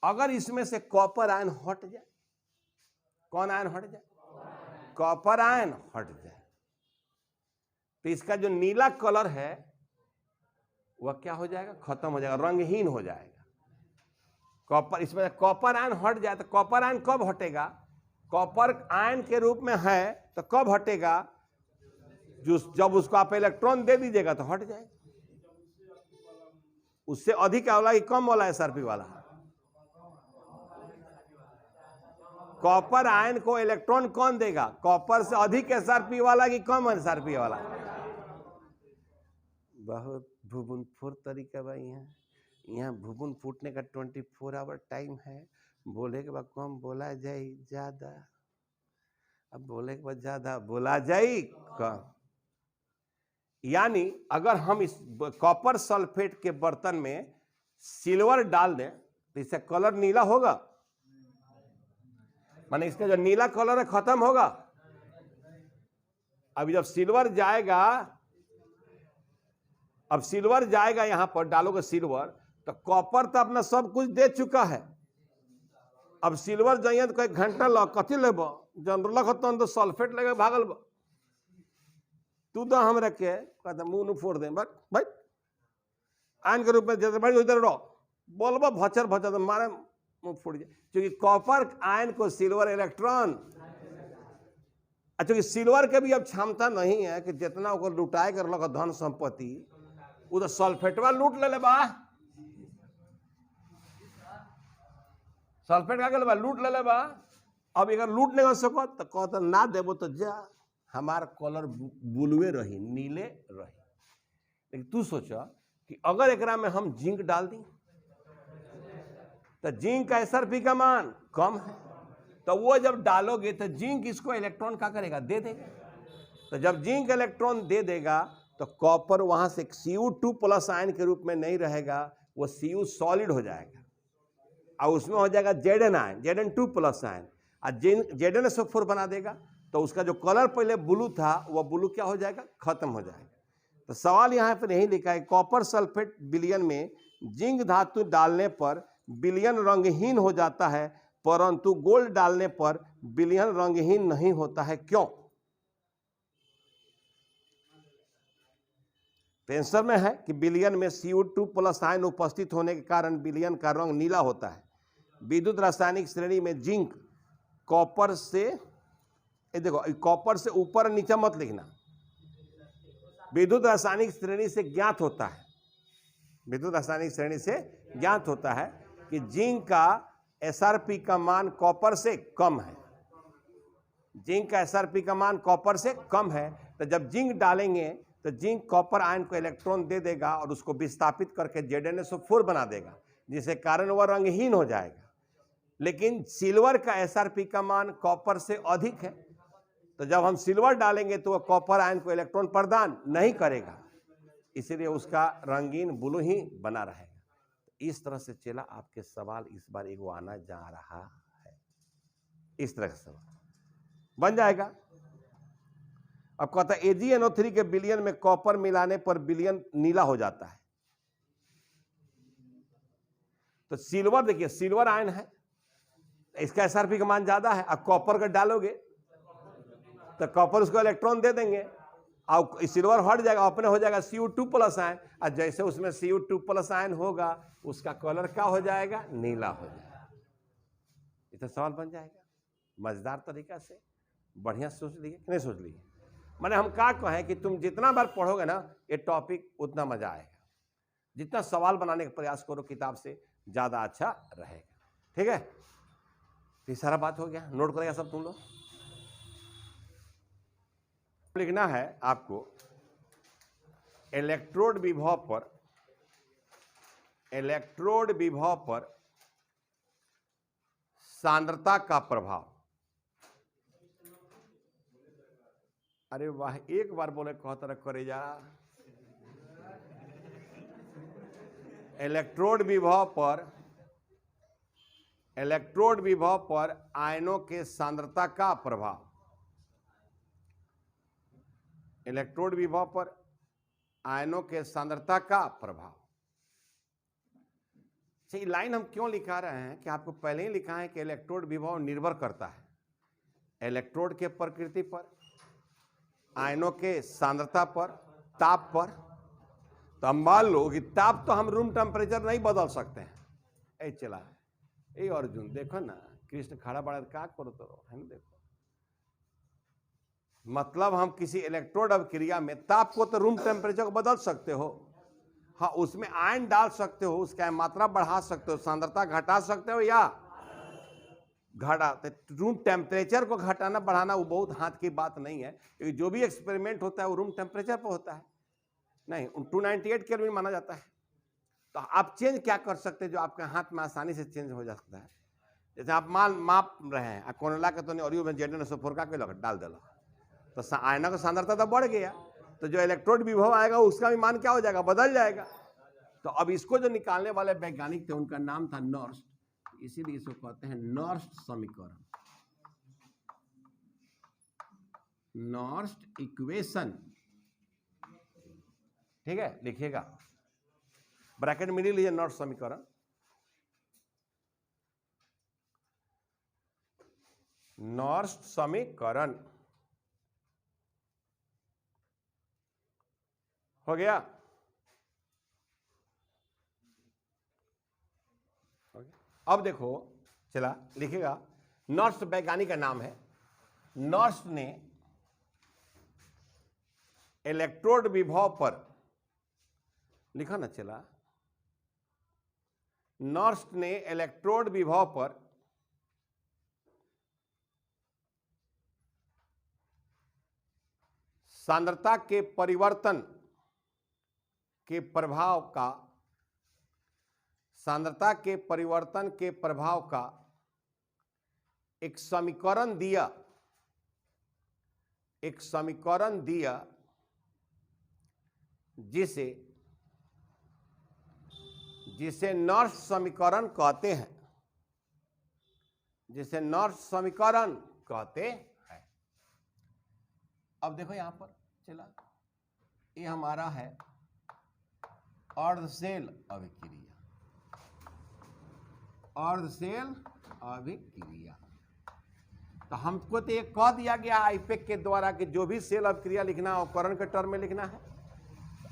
अगर इसमें से कॉपर आयन हट जाए, कौन आयन हट जाए, कॉपर आयन हट जाए, तो इसका जो नीला कलर है वह क्या हो जाएगा, खत्म हो जाएगा, रंगहीन हो जाएगा। कॉपर, इसमें कॉपर आयन हट जाए, तो कॉपर आयन कब हटेगा, कॉपर आयन के रूप में है तो कब हटेगा, जब उसको आप इलेक्ट्रॉन दे दीजिएगा तो हट जाएगा। उससे अधिक वाला कि कम वाला SRP वाला, कॉपर आयन को इलेक्ट्रॉन कौन देगा, कॉपर से अधिक SRP वाला कि कम SRP वाला, बहुत भुवन तरीका भाई, यहाँ भुवन फूटने का 24 आवर टाइम है, बोले के बाद कम बोला जाए ज्यादा, अब बोले के बाद ज्यादा बोला जाए कम। यानी अगर हम इस कॉपर सल्फेट के बर्तन में सिल्वर डाल दें तो इससे कलर नीला होगा, माने इसका जो नीला कलर है खत्म होगा। अब जब सिल्वर जाएगा, अब सिल्वर जाएगा यहां पर डालोगे सिल्वर, तो कॉपर तो अपना सब कुछ दे चुका है, अब सिल्वर जाइए तो 1 घंटा लग कथी लेब जनरल खतन तो सल्फेट लगे भागल बा तू तो हमरा के कहता मुंह न फोड़ दे बट भाई आयन के रूप में जैसे भाई इधर रहो बोलबा भचर भचर तो मारे मुंह फोड़ जाए क्योंकि कॉपर आयन को सिल्वर इलेक्ट्रॉन अच्छा सिल्वर के भी अब क्षमता नहीं है कि जितना ओकर लुटाए कर लगा धन संपत्ति वो तो सल्फेटवा लूट ले बा सल्फेट का ले बा लूट ले बा अब अगर लूट नहीं हो सको तो कहता ना देबो तो जा हमार कलर बुलवे रही नीले रही लेकिन तू सोचा कि अगर एकरा में हम जिंक डाल दी तो जिंक का एसआरपी का मान कम है तो वो जब डालोगे तो जिंक इसको इलेक्ट्रॉन क्या करेगा दे देगा तो जब जिंक इलेक्ट्रॉन दे देगा तो कॉपर वहां से Cu2+ आयन के रूप में नहीं रहेगा वो Cu सॉलिड हो जाएगा और उसमें हो जाएगा Zn आयन Zn2+ आयन और ZnSO4 बना देगा तो उसका जो कलर पहले ब्लू था वो ब्लू क्या हो जाएगा खत्म हो जाएगा तो सवाल यहाँ पर यही लिखा है कॉपर सल्फेट विलयन में जिंक धातु डालने पर विलयन रंगहीन हो जाता है परंतु गोल्ड डालने पर विलयन रंगहीन नहीं होता है क्यों आंसर में है कि विलयन में Cu2+ आयन उपस्थित होने के कारण विलयन का रंग नीला होता है विद्युत रासायनिक श्रेणी में जिंक कॉपर से देखो कॉपर से ऊपर नीचे मत लिखना विद्युत रासायनिक श्रेणी से ज्ञात होता है विद्युत रासायनिक श्रेणी से ज्ञात होता है कि जिंक का एसआरपी का मान कॉपर से कम है जिंक का एसआरपी का मान कॉपर से कम है तो जब जिंक डालेंगे तो जिंक कॉपर आयन को इलेक्ट्रॉन दे देगा और उसको विस्थापित करके ZnSO4 बना देगा जिसके कारण वह रंगहीन हो जाएगा लेकिन सिल्वर का एसआरपी का मान कॉपर से अधिक है तो जब हम सिल्वर डालेंगे तो वह कॉपर आयन को इलेक्ट्रॉन प्रदान नहीं करेगा इसीलिए उसका रंगीन ब्लू ही बना रहेगा इस तरह से चला आपके सवाल इस बार एगो आना जा रहा है इस तरह का सवाल बन जाएगा अब कहता है AgNO3 के विलयन में कॉपर मिलाने पर विलयन नीला हो जाता है तो सिल्वर देखिए सिल्वर आयन है इसका एसआरपी का मान ज्यादा है अब कॉपर का डालोगे तो कॉपर उसको इलेक्ट्रॉन दे देंगे और सिल्वर हट जाएगा अपने हो जाएगा Cu2+ आयन और जैसे उसमें Cu2+ आयन होगा उसका कलर क्या हो जाएगा नीला हो जाएगा इतना सवाल बन जाएगा मजेदार तरीका से बढ़िया सोच लिए नहीं सोच लिए मैंने हम क्या कहें कि तुम जितना बार पढ़ोगे ना ये टॉपिक उतना मजा आएगा जितना सवाल बनाने का प्रयास करो किताब से ज्यादा अच्छा रहेगा ठीक है ये सारा बात हो गया नोट करेगा सब तुम लोग लिखना है आपको इलेक्ट्रोड विभव पर सांद्रता का प्रभाव अरे वाह एक बार बोले कहता रहा करे जा इलेक्ट्रोड विभव पर आयनों के सांद्रता का प्रभाव इलेक्ट्रोड विभव पर आयनों के सांद्रता का प्रभाव ये लाइन हम क्यों लिखा रहे हैं कि आपको पहले ही लिखा है कि इलेक्ट्रोड विभव निर्भर करता है इलेक्ट्रोड के प्रकृति पर आयनों के सांद्रता पर ताप पर तो हम मान लो कि ताप तो हम रूम टेम्परेचर नहीं बदल सकते हैं चला है अर्जुन देखो ना कृष्ण खड़ा बड़ा क्या करो तो है ना देखो मतलब हम किसी इलेक्ट्रोड अभिक्रिया में ताप को तो रूम टेम्परेचर को बदल सकते हो हाँ उसमें आयन डाल सकते हो उसका मात्रा बढ़ा सकते हो सांद्रता घटा सकते हो या घटा रूम टेम्परेचर को घटाना बढ़ाना वो बहुत हाथ की बात नहीं है क्योंकि जो भी एक्सपेरिमेंट होता है वो रूम टेम्परेचर पर होता है नहीं 298 केल्विन माना जाता है तो आप चेंज क्या कर सकते हैं जो आपके हाथ में आसानी से चेंज हो सकता है जैसे आप माप रहे हैं कोनला के तो और ZnSO4 का डाल दिला तो आयना का सांद्रता तो बढ़ गया तो जो इलेक्ट्रोड विभव आएगा उसका भी मान क्या हो जाएगा बदल जाएगा तो अब इसको जो निकालने वाले वैज्ञानिक थे उनका नाम था नॉर्स्ट इसीलिए इसको कहते हैं नॉर्स्ट समीकरण नॉर्स्ट इक्वेशन ठीक है लिखिएगा ब्रैकेट में लीजिए नॉर्स्ट समीकरण नॉर्स्ट समीकरण हो गया। अब देखो चला लिखेगा, नॉर्स्ट वैज्ञानिक का नाम है। नॉर्स्ट ने इलेक्ट्रोड विभव पर लिखा ना, चला नॉर्स्ट ने इलेक्ट्रोड विभव पर सांद्रता के परिवर्तन के प्रभाव का, सांद्रता के परिवर्तन के प्रभाव का एक समीकरण दिया, एक समीकरण दिया जिसे जिसे नॉर्स्ट समीकरण कहते हैं, जिसे नॉर्स्ट समीकरण कहते हैं। अब देखो यहां पर चला, ये हमारा है अर्धशेल अभिक्रिया, अर्धशेल अभिक्रिया। तो हमको तो ये कह दिया गया आईपेक के द्वारा कि जो भी सेल अभिक्रिया लिखना हो करण के टर्म में लिखना है।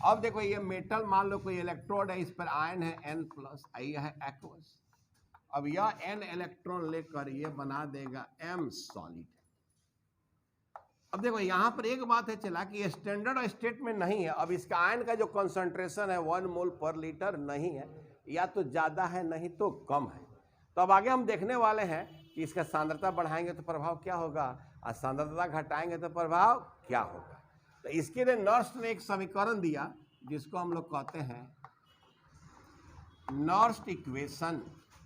अब देखो ये मेटल, मान लो कोई इलेक्ट्रोड है, इस पर आयन है N+, यह है एक्वस। अब यह N इलेक्ट्रॉन लेकर ये बना देगा M सॉलिड। अब देखो यहां पर एक बात है चला कि स्टैंडर्ड स्टेट में नहीं है। अब इसका आयन का जो कंसंट्रेशन है 1 मोल पर लीटर नहीं है, या तो ज्यादा है नहीं तो कम है। तो अब आगे हम देखने वाले हैं कि इसका सांद्रता बढ़ाएंगे तो प्रभाव क्या होगा, और सांद्रता घटाएंगे तो प्रभाव क्या होगा। तो इसके लिए नॉर्स्ट ने एक समीकरण दिया जिसको हम लोग कहते हैं नॉर्स्ट इक्वेशन।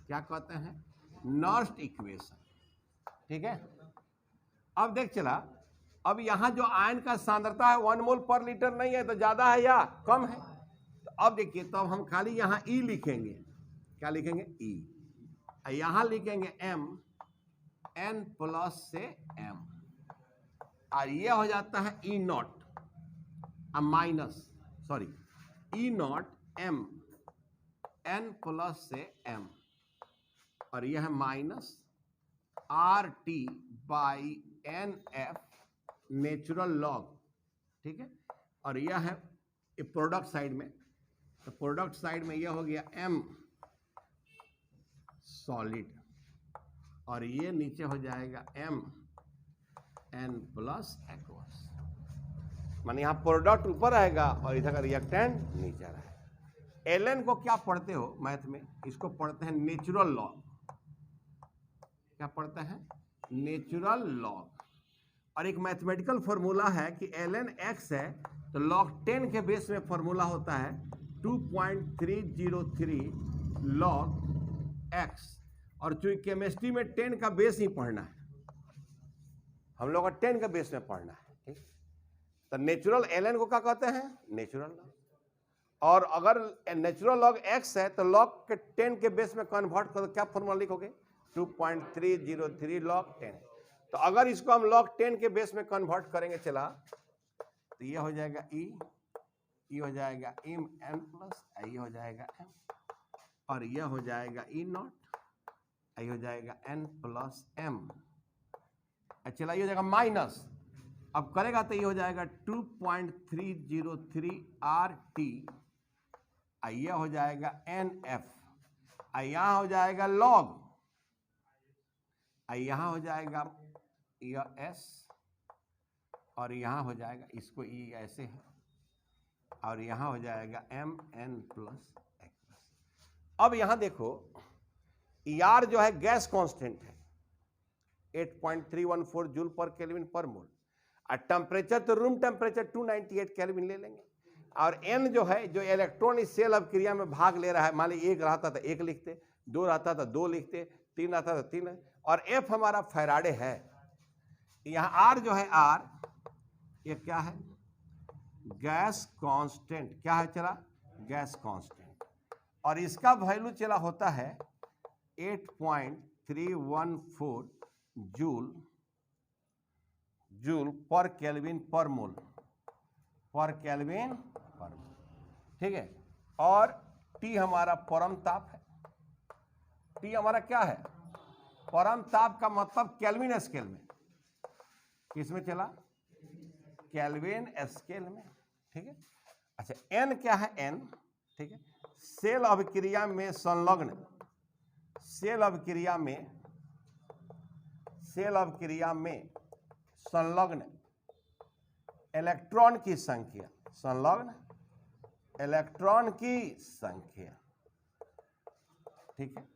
क्या कहते हैं? नॉर्स्ट इक्वेशन। ठीक है। अब देख चला, अब यहां जो आयन का सांद्रता है 1 मोल पर लीटर नहीं है, तो ज्यादा है या कम है। तो अब देखिए, तो अब हम खाली यहां E लिखेंगे। क्या लिखेंगे? E। यहां लिखेंगे M, N+ से M, और ये हो जाता है E0 minus, sorry E0 M, N+ से M, और यह है माइनस RT/NF नेचुरल लॉग। ठीक है। और यह है प्रोडक्ट साइड में, तो प्रोडक्ट साइड में यह हो गया M सॉलिड, और ये नीचे हो जाएगा MN+ एक्वस। माने यहाँ प्रोडक्ट ऊपर रहेगा और इधर का रिएक्टेंट नीचे रहेगा। एलएन को क्या पढ़ते हो मैथ में? इसको पढ़ते हैं नेचुरल लॉग। क्या पढ़ते हैं? Natural log. और एक मैथमेटिकल फॉर्मूला है कि ln x है तो log 10 के बेस में फॉर्मूला होता है 2.303 log x। और चूंकि केमिस्ट्री में 10 का बेस ही पढ़ना है, हम लोग को 10 का बेस में पढ़ना है। ठीक। तो नेचुरल ln को क्या कहते हैं? Natural log. और अगर नेचुरल लॉग x है तो log के 10 के बेस में कन्वर्ट करो, क्या फॉर्मूला लिखोगे? 2.303 log 10। तो अगर इसको हम log 10 के बेस में कन्वर्ट करेंगे चला, तो ये हो जाएगा E, ये हो जाएगा MN+, ये हो जाएगा M, और यह हो जाएगा E0, ये हो जाएगा N+M। चला ये हो जाएगा माइनस, अब करेगा तो ये हो जाएगा 2.303 RT, यह हो जाएगा NF, यहाँ हो जाएगा log, यहाँ हो जाएगा यह S, और यहाँ हो जाएगा, इसको E ऐसे है, और यहाँ हो जाएगा MN+। अब यहाँ देखो ER जो है गैस कांस्टेंट है 8.314 जूल पर केल्विन पर मोल, और टेम्परेचर तो रूम टेम्परेचर 298 केल्विन ले लेंगे। और N जो है, जो इलेक्ट्रॉन इस सेल अभिक्रिया में भाग ले रहा है, मान लीजिए 1 रहता था 1 लिखते, 2 रहता था 2 लिखते, 3 रहता था 3, और F हमारा फैराडे है। यहाँ R जो है R, ये क्या है? Gas constant. क्या है चला? Gas constant. और इसका वैल्यू चला होता है 8.314 जूल पर केल्विन पर मोल, पर केल्विन पर मोल। ठीक है। और T हमारा परम ताप है। T हमारा क्या है? परम ताप का मतलब केल्विन स्केल में, किसमें चला? केल्विन स्केल में, ठीक है। अच्छा एन क्या है? एन, ठीक है, सेल अभिक्रिया में संलग्न, सेल अभिक्रिया में संलग्न इलेक्ट्रॉन की संख्या, संलग्न इलेक्ट्रॉन की संख्या, ठीक है,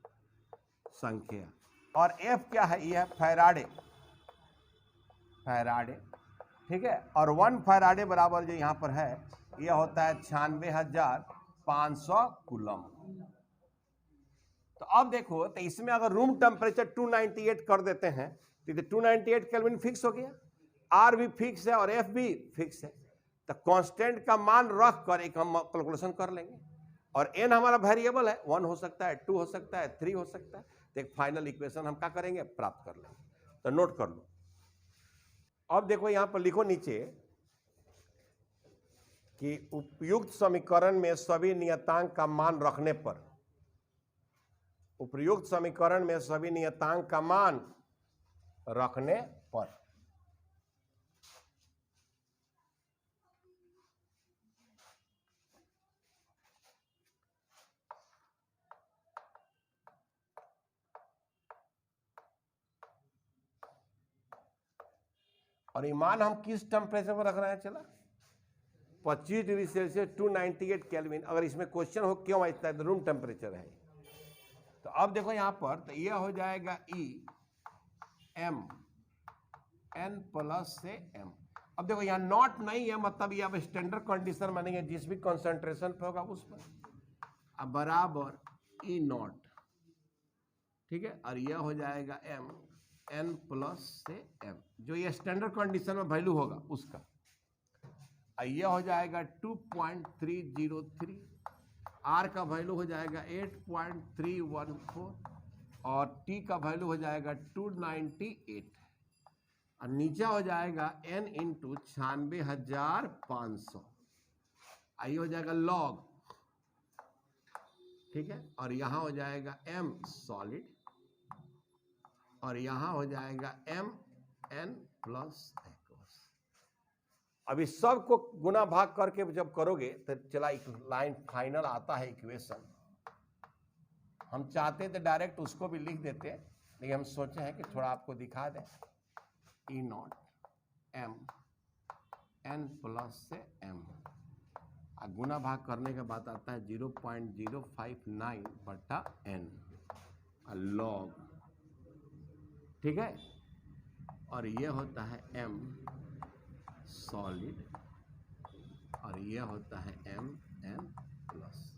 संख्या। और एफ क्या है? यह फैराडे, फैराडे, ठीक है। और 1 फैराडे बराबर जो यहाँ पर है यह होता है 96,500 कूलम। तो अब देखो, तो इसमें अगर रूम टेम्परेचर 298 कर देते हैं तो 298 केल्विन फिक्स हो गया, आर भी फिक्स है और एफ भी फिक्स है। तो कांस्टेंट का मान रख कर एक हम कैलकुलेशन कर लेंगे। और एन हमारा वेरिएबल है, 1 हो सकता है, 2 हो सकता है, 3 हो सकता है। तो एक फाइनल इक्वेशन हम क्या करेंगे? प्राप्त कर लेंगे। तो नोट कर लो। अब देखो यहां पर लिखो नीचे कि उपयुक्त समीकरण में सभी नियतांक का मान रखने पर, उपयुक्त समीकरण में सभी नियतांक का मान रखने पर और ये मान हम किस टेम्परेचर पर रख रहे हैं? चला 25 डिग्री सेल्सियस 298 केल्विन। अगर इसमें क्वेश्चन हो क्यों इतना है, तो रूम टेम्परेचर है। तो अब देखो यहां पर, तो यह हो जाएगा ई एम एन प्लस से एम। अब देखो यहाँ नॉट नहीं है, मतलब ये अब स्टैंडर्ड कंडीशन मानेंगे जिस भी कंसंट्रेशन पे होगा उस पर, अब बराबर ई नॉट, ठीक है। और यह हो जाएगा एम एन प्लस से एम, जो ये स्टैंडर्ड कंडीशन में वैल्यू होगा उसका। यह हो जाएगा 2.303, आर का वैल्यू हो जाएगा 8.314 और टी का वैल्यू हो जाएगा 298 और नीचे हो जाएगा n इंटू 96,500, आई हो जाएगा लॉग, ठीक है। और यहां हो जाएगा m सॉलिड और यहां हो जाएगा m n प्लस एक्वस। अभी सबको गुना भाग करके जब करोगे तो चला एक लाइन फाइनल आता है इक्वेशन। हम चाहते थे डायरेक्ट उसको भी लिख देते, लेकिन हम सोचे हैं कि थोड़ा आपको दिखा दें। ई नॉट एम एन प्लस से एम, गुना भाग करने के बाद आता है 0.059 बटा एन लॉग, ठीक है। और ये होता है एम सॉलिड और ये होता है एम एन प्लस।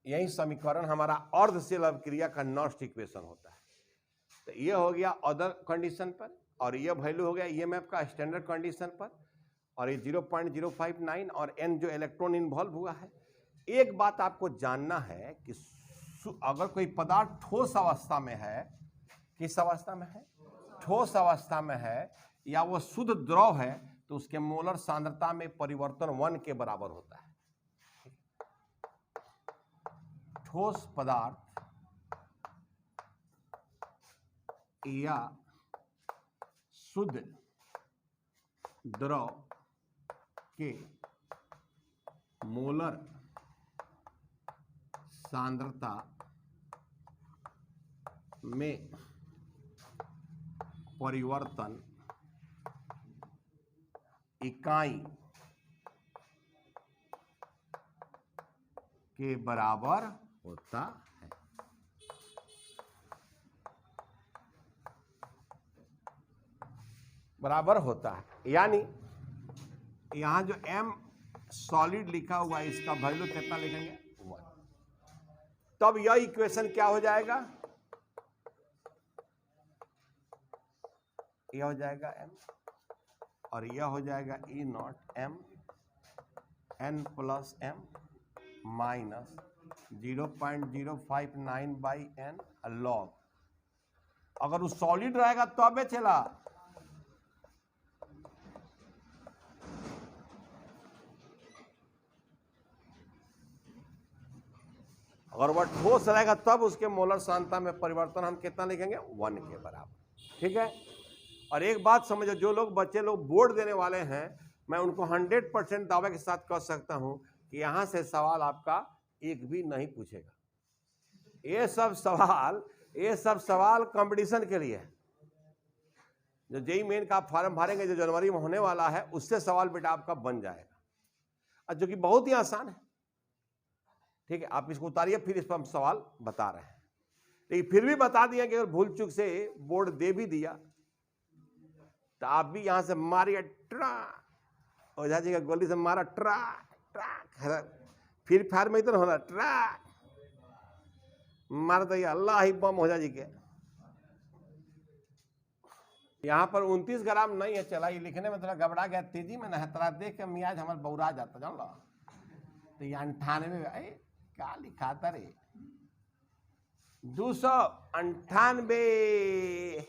यही समीकरण हमारा अर्धसेल अभिक्रिया का नॉस्ट इक्वेशन होता है। तो ये हो गया अदर कंडीशन पर और ये वैल्यू हो गया ईएमएफ का स्टैंडर्ड कंडीशन पर और ये 0.059 और एन जो इलेक्ट्रॉन इन्वॉल्व हुआ है। एक बात आपको जानना है कि अगर कोई पदार्थ ठोस अवस्था में है, किस अवस्था में है? ठोस अवस्था में है या वो शुद्ध द्रव है, तो उसके मोलर सांद्रता में परिवर्तन 1 के बराबर होता है। ठोस पदार्थ या शुद्ध द्रव के मोलर सांद्रता में परिवर्तन इकाई के बराबर होता है। बराबर होता है, यानी यहां जो m सॉलिड लिखा हुआ है इसका वैल्यू कितना लिखेंगे? 1। तब यह इक्वेशन क्या हो जाएगा? यह हो जाएगा m और यह हो जाएगा E naught m n plus m minus 0.059 by n log. अगर वो सॉलिड रहेगा तो अबे चला, अगर वह ठोस रहेगा तब उसके मोलर सांद्रता में परिवर्तन हम कितना लिखेंगे, 1 के बराबर। ठीक है। और एक बात समझो, जो लोग बच्चे लोग बोर्ड देने वाले हैं, मैं उनको 100% दावे के साथ कह सकता हूं कि यहां से सवाल आपका एक भी नहीं पूछेगा। ये सब सवाल कंपटीशन के लिए है। जो जेईई मेन का आप फॉर्म भरेंगे, जो जनवरी में होने वाला है, उससे सवाल बेटा आपका बन जाएगा, और जो कि बहुत ही आसान है। ठीक है, आप इसको उतारिए, फिर इस पर हम सवाल बता रहे हैं। लेकिन फिर भी बता दिया कि अगर भूल चूक से बोर्ड दे भी दिया तो आप भी यहां से मारिए ट्रा, ओझा जी का गोली से मारा ट्रा ट्रा, फिर फायर में इतना होना ट्रा मार तो अल्लाह ही बम ओझा जी के। यहाँ पर 29 ग्राम नहीं है, चला ये लिखने में थोड़ा घबरा गया, तेजी में ना तरा देख के मियाज हमारे बौरा जाता, जान लो। तो ये 98 क्या लिखा था रे, 298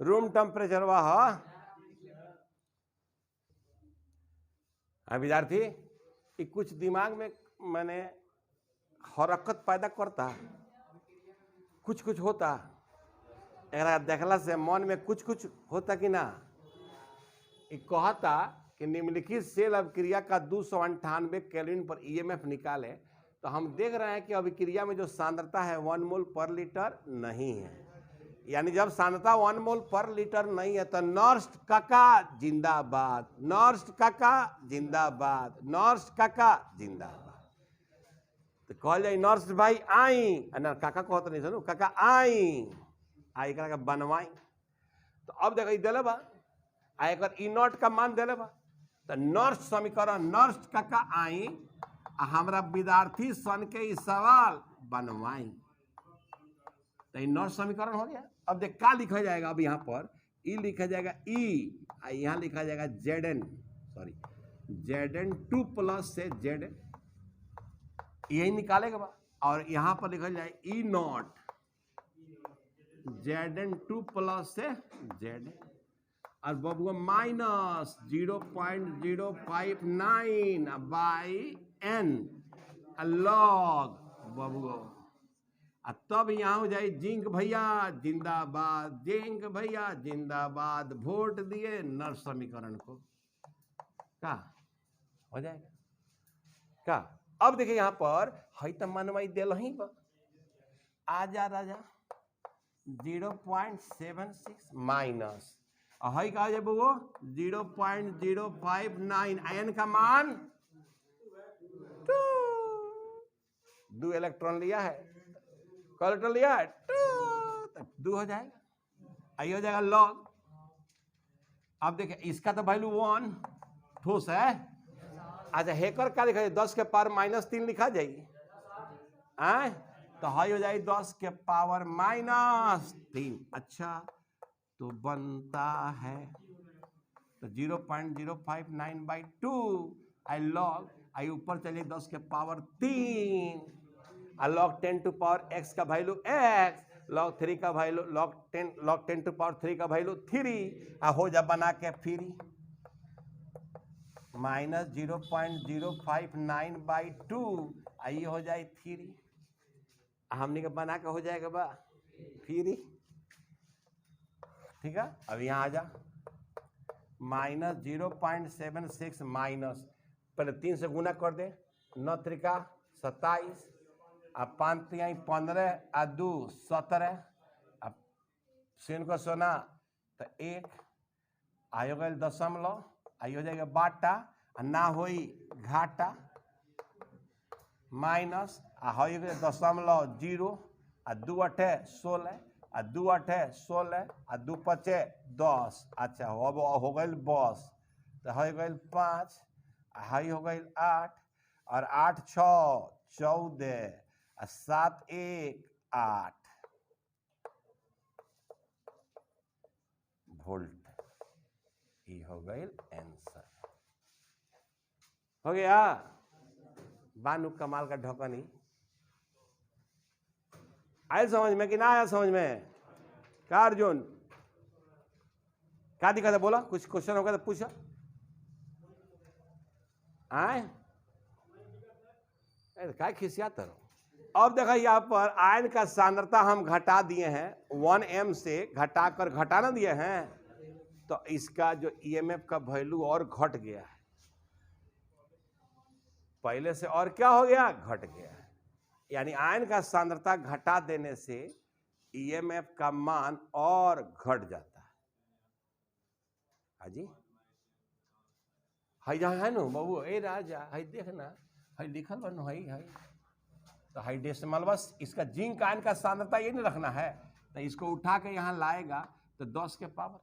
रूम टेम्परेचर वह विद्यार्थी, कुछ दिमाग में मैंने हरकत पैदा करता, कुछ कुछ होता, देखला से मन में कुछ कुछ होता कि ना। कहता कि निम्नलिखित सेल अभिक्रिया का 298 केल्विन पर ईएमएफ निकाले, तो हम देख रहे हैं कि अभिक्रिया में जो सांद्रता है 1 मोल पर लीटर नहीं है। यानी जब सांद्रता 1 मोल पर लीटर नहीं है तो नर्स्ट काका जिंदाबाद, नर्स्ट काका जिंदाबाद, नर्स्ट काका जिंदाबाद। तो कह जाए नर्स भाई आई, ना काका कहते नहीं सुनो, काका आई करा बनवाई। तो अब देखो दिले बा एक ई नॉट का मान दिले बा, तो नर्स समीकरण नर्स काका आई हमरा विद्यार्थी सन के ई सवाल बनवाई, तो ई नर्स समीकरण हो गया। अब देख क्या लिखा जाएगा, अब यहाँ पर ई लिखा जाएगा ई, यहाँ लिखा जाएगा Zn 2 प्लस से Zn, यही निकालेगा बा। और यहाँ पर लिखा जाए ई नॉट Zn 2 प्लस से Zn, और बबुआ माइनस 0.059 बाई n लॉग बबुआ, तब यहाँ हो जाए जिंक भैया जिंदाबाद, जिंक भैया जिंदाबाद, वोट दिए नर्स समीकरण को, क्या हो जाएगा क्या। अब देखिए यहाँ पर है तो मनवाई दिल ही बा, आजा राजा 0.76 माइनस है कहा जाए वो 0.059, आयन का मान 2 इलेक्ट्रॉन लिया है, इलेक्ट्रॉन लिया है 2 हो जाएगा, आई हो जाएगा लॉग। अब देखिए इसका तो वैल्यू 1 ठोस है। अच्छा हेकर क्या लिखा जाए, 10 के पावर -3 लिखा जाएगी, तो हाई हो जाएगी 10 के पावर -3। अच्छा तो बनता है तो 0.059/2 आई लॉग, आई ऊपर चलिए 10 के power 3, log 10 to power x का वैल्यू x, लॉग 3 का वैल्यू लॉग 10 टू पावर 3 का वैल्यू 3, हो जा बना के फ्री -0.059/2 आई हो जाए 3, हमने का बना के हो जाएगा बा फ्री। ठीक है, अब यहाँ आ जा -0.76 माइनस, पहले 3 से गुना कर दे, 9 त्रिका 27, अब 5 3 15, आ 2 17, अब शून्य को सोना तो 1 आयो गए दशमलव, आई हो जाएगा बाटा, ना होई घाटा, माइनस हो गए 0.0, 2 8 16, 2 8 16, 2 5 10। अच्छा अब हो गए 10, तो हो गए 5, हाई हो गई 8, और 8 6 14, 7 1 8 वोल्ट, ये हो गई आंसर। हो गया बानू कमाल का ढोकनी, आए समझ में कि ना आया समझ में? क्या अर्जुन क्या दिक्कत है, बोला कुछ क्वेश्चन होगा तो पूछो। आए क्या खिसियाता रहो। अब देखो यहाँ पर आयन का सांद्रता हम घटा दिए हैं 1m से घटाकर घटाना दिए हैं, तो इसका जो ईएमएफ का वैल्यू और घट गया है, पहले से और क्या हो गया, घट गया है। यानी आयन का सांद्रता घटा देने से ईएमएफ का मान और घट जाता है। हाजी हाई जहाँ है नो बाबू, ए राजा हाई देखना, हाई लिखल बनो हाई हाई, तो हाई डेसिमल बस इसका जिंक आयन का सांद्रता ये नहीं रखना है, तो इसको उठा के यहाँ लाएगा तो 10 के पावर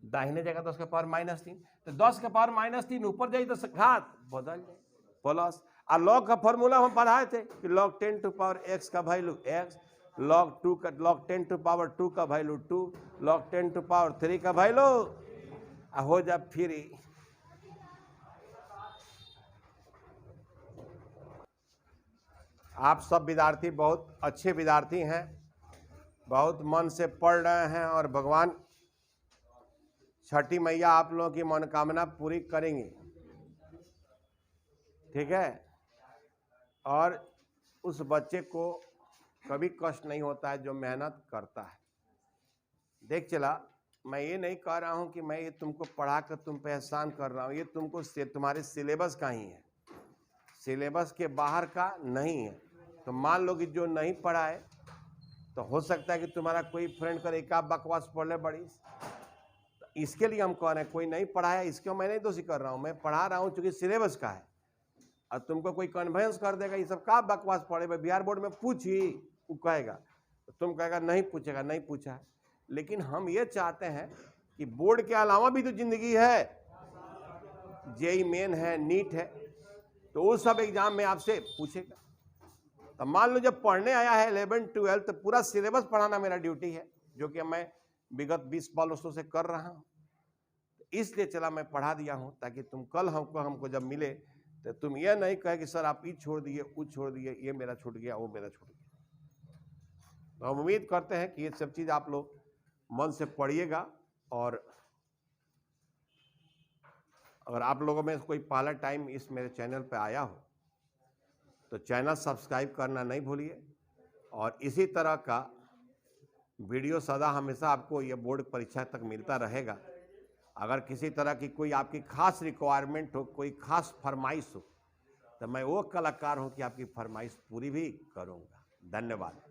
दाहिने जगह 10 के पावर -3, तो 10 के पावर -3 ऊपर जाए तो घात बदल जाए प्लस। और लॉग का फॉर्मूला हम पढ़ाए थे कि log 10 टू पावर x का value x, log 10 to power 2 का वैल्यू 2, log 10 टू पावर 3 का वैल्यू हो जा फ्री। आप सब विद्यार्थी बहुत अच्छे विद्यार्थी हैं, बहुत मन से पढ़ रहे हैं और भगवान छठी मैया आप लोगों की मनोकामना पूरी करेंगी, ठीक है। और उस बच्चे को कभी कष्ट नहीं होता है जो मेहनत करता है। देख चला, मैं ये नहीं कह रहा हूँ कि मैं ये तुमको पढ़ा कर तुम पे एहसान कर रहा हूँ, ये तुमको तुम्हारे सिलेबस का ही है, सिलेबस के बाहर का नहीं है। तो मान लो कि जो नहीं पढ़ा है, तो हो सकता है कि तुम्हारा कोई फ्रेंड कर एक आप बकवास पढ़ ले बड़ी, तो इसके लिए हम कह रहे हैं कोई नहीं पढ़ाया इसको मैं नहीं दोषी कर रहा हूँ, मैं पढ़ा रहा हूँ चूंकि सिलेबस का है। और तुमको कोई कन्वेंस कर देगा ये सब का बकवास पढ़े, भाई बिहार बोर्ड में पूछ ही वो कहेगा, तो तुम कहेगा नहीं पूछेगा, नहीं पूछा है। लेकिन हम ये चाहते हैं कि बोर्ड के अलावा भी तो जिंदगी है, जेई मेन है, नीट है, तो वो सब एग्जाम में आपसे पूछेगा। तो मान लो जब पढ़ने आया है 11 12 तो पूरा सिलेबस पढ़ाना मेरा ड्यूटी है, जो कि मैं विगत 20 वर्षों से कर रहा हूँ। इसलिए चला मैं पढ़ा दिया हूँ ताकि तुम कल हमको जब मिले तो तुम ये नहीं कहे कि सर आप ये छोड़ दिए, वो छोड़ दिए, ये मेरा छूट गया, वो मेरा छूट गया। तो हम उम्मीद करते हैं कि ये सब चीज़ आप लोग मन से पढ़िएगा। और अगर आप लोगों में कोई पहला टाइम इस मेरे चैनल पे आया हो तो चैनल सब्सक्राइब करना नहीं भूलिए। और इसी तरह का वीडियो सदा हमेशा आपको ये बोर्ड परीक्षा तक मिलता रहेगा। अगर किसी तरह की कोई आपकी खास रिक्वायरमेंट हो, कोई खास फरमाइश हो, तो मैं वो कलाकार हूँ कि आपकी फरमाइश पूरी भी करूँगा। धन्यवाद।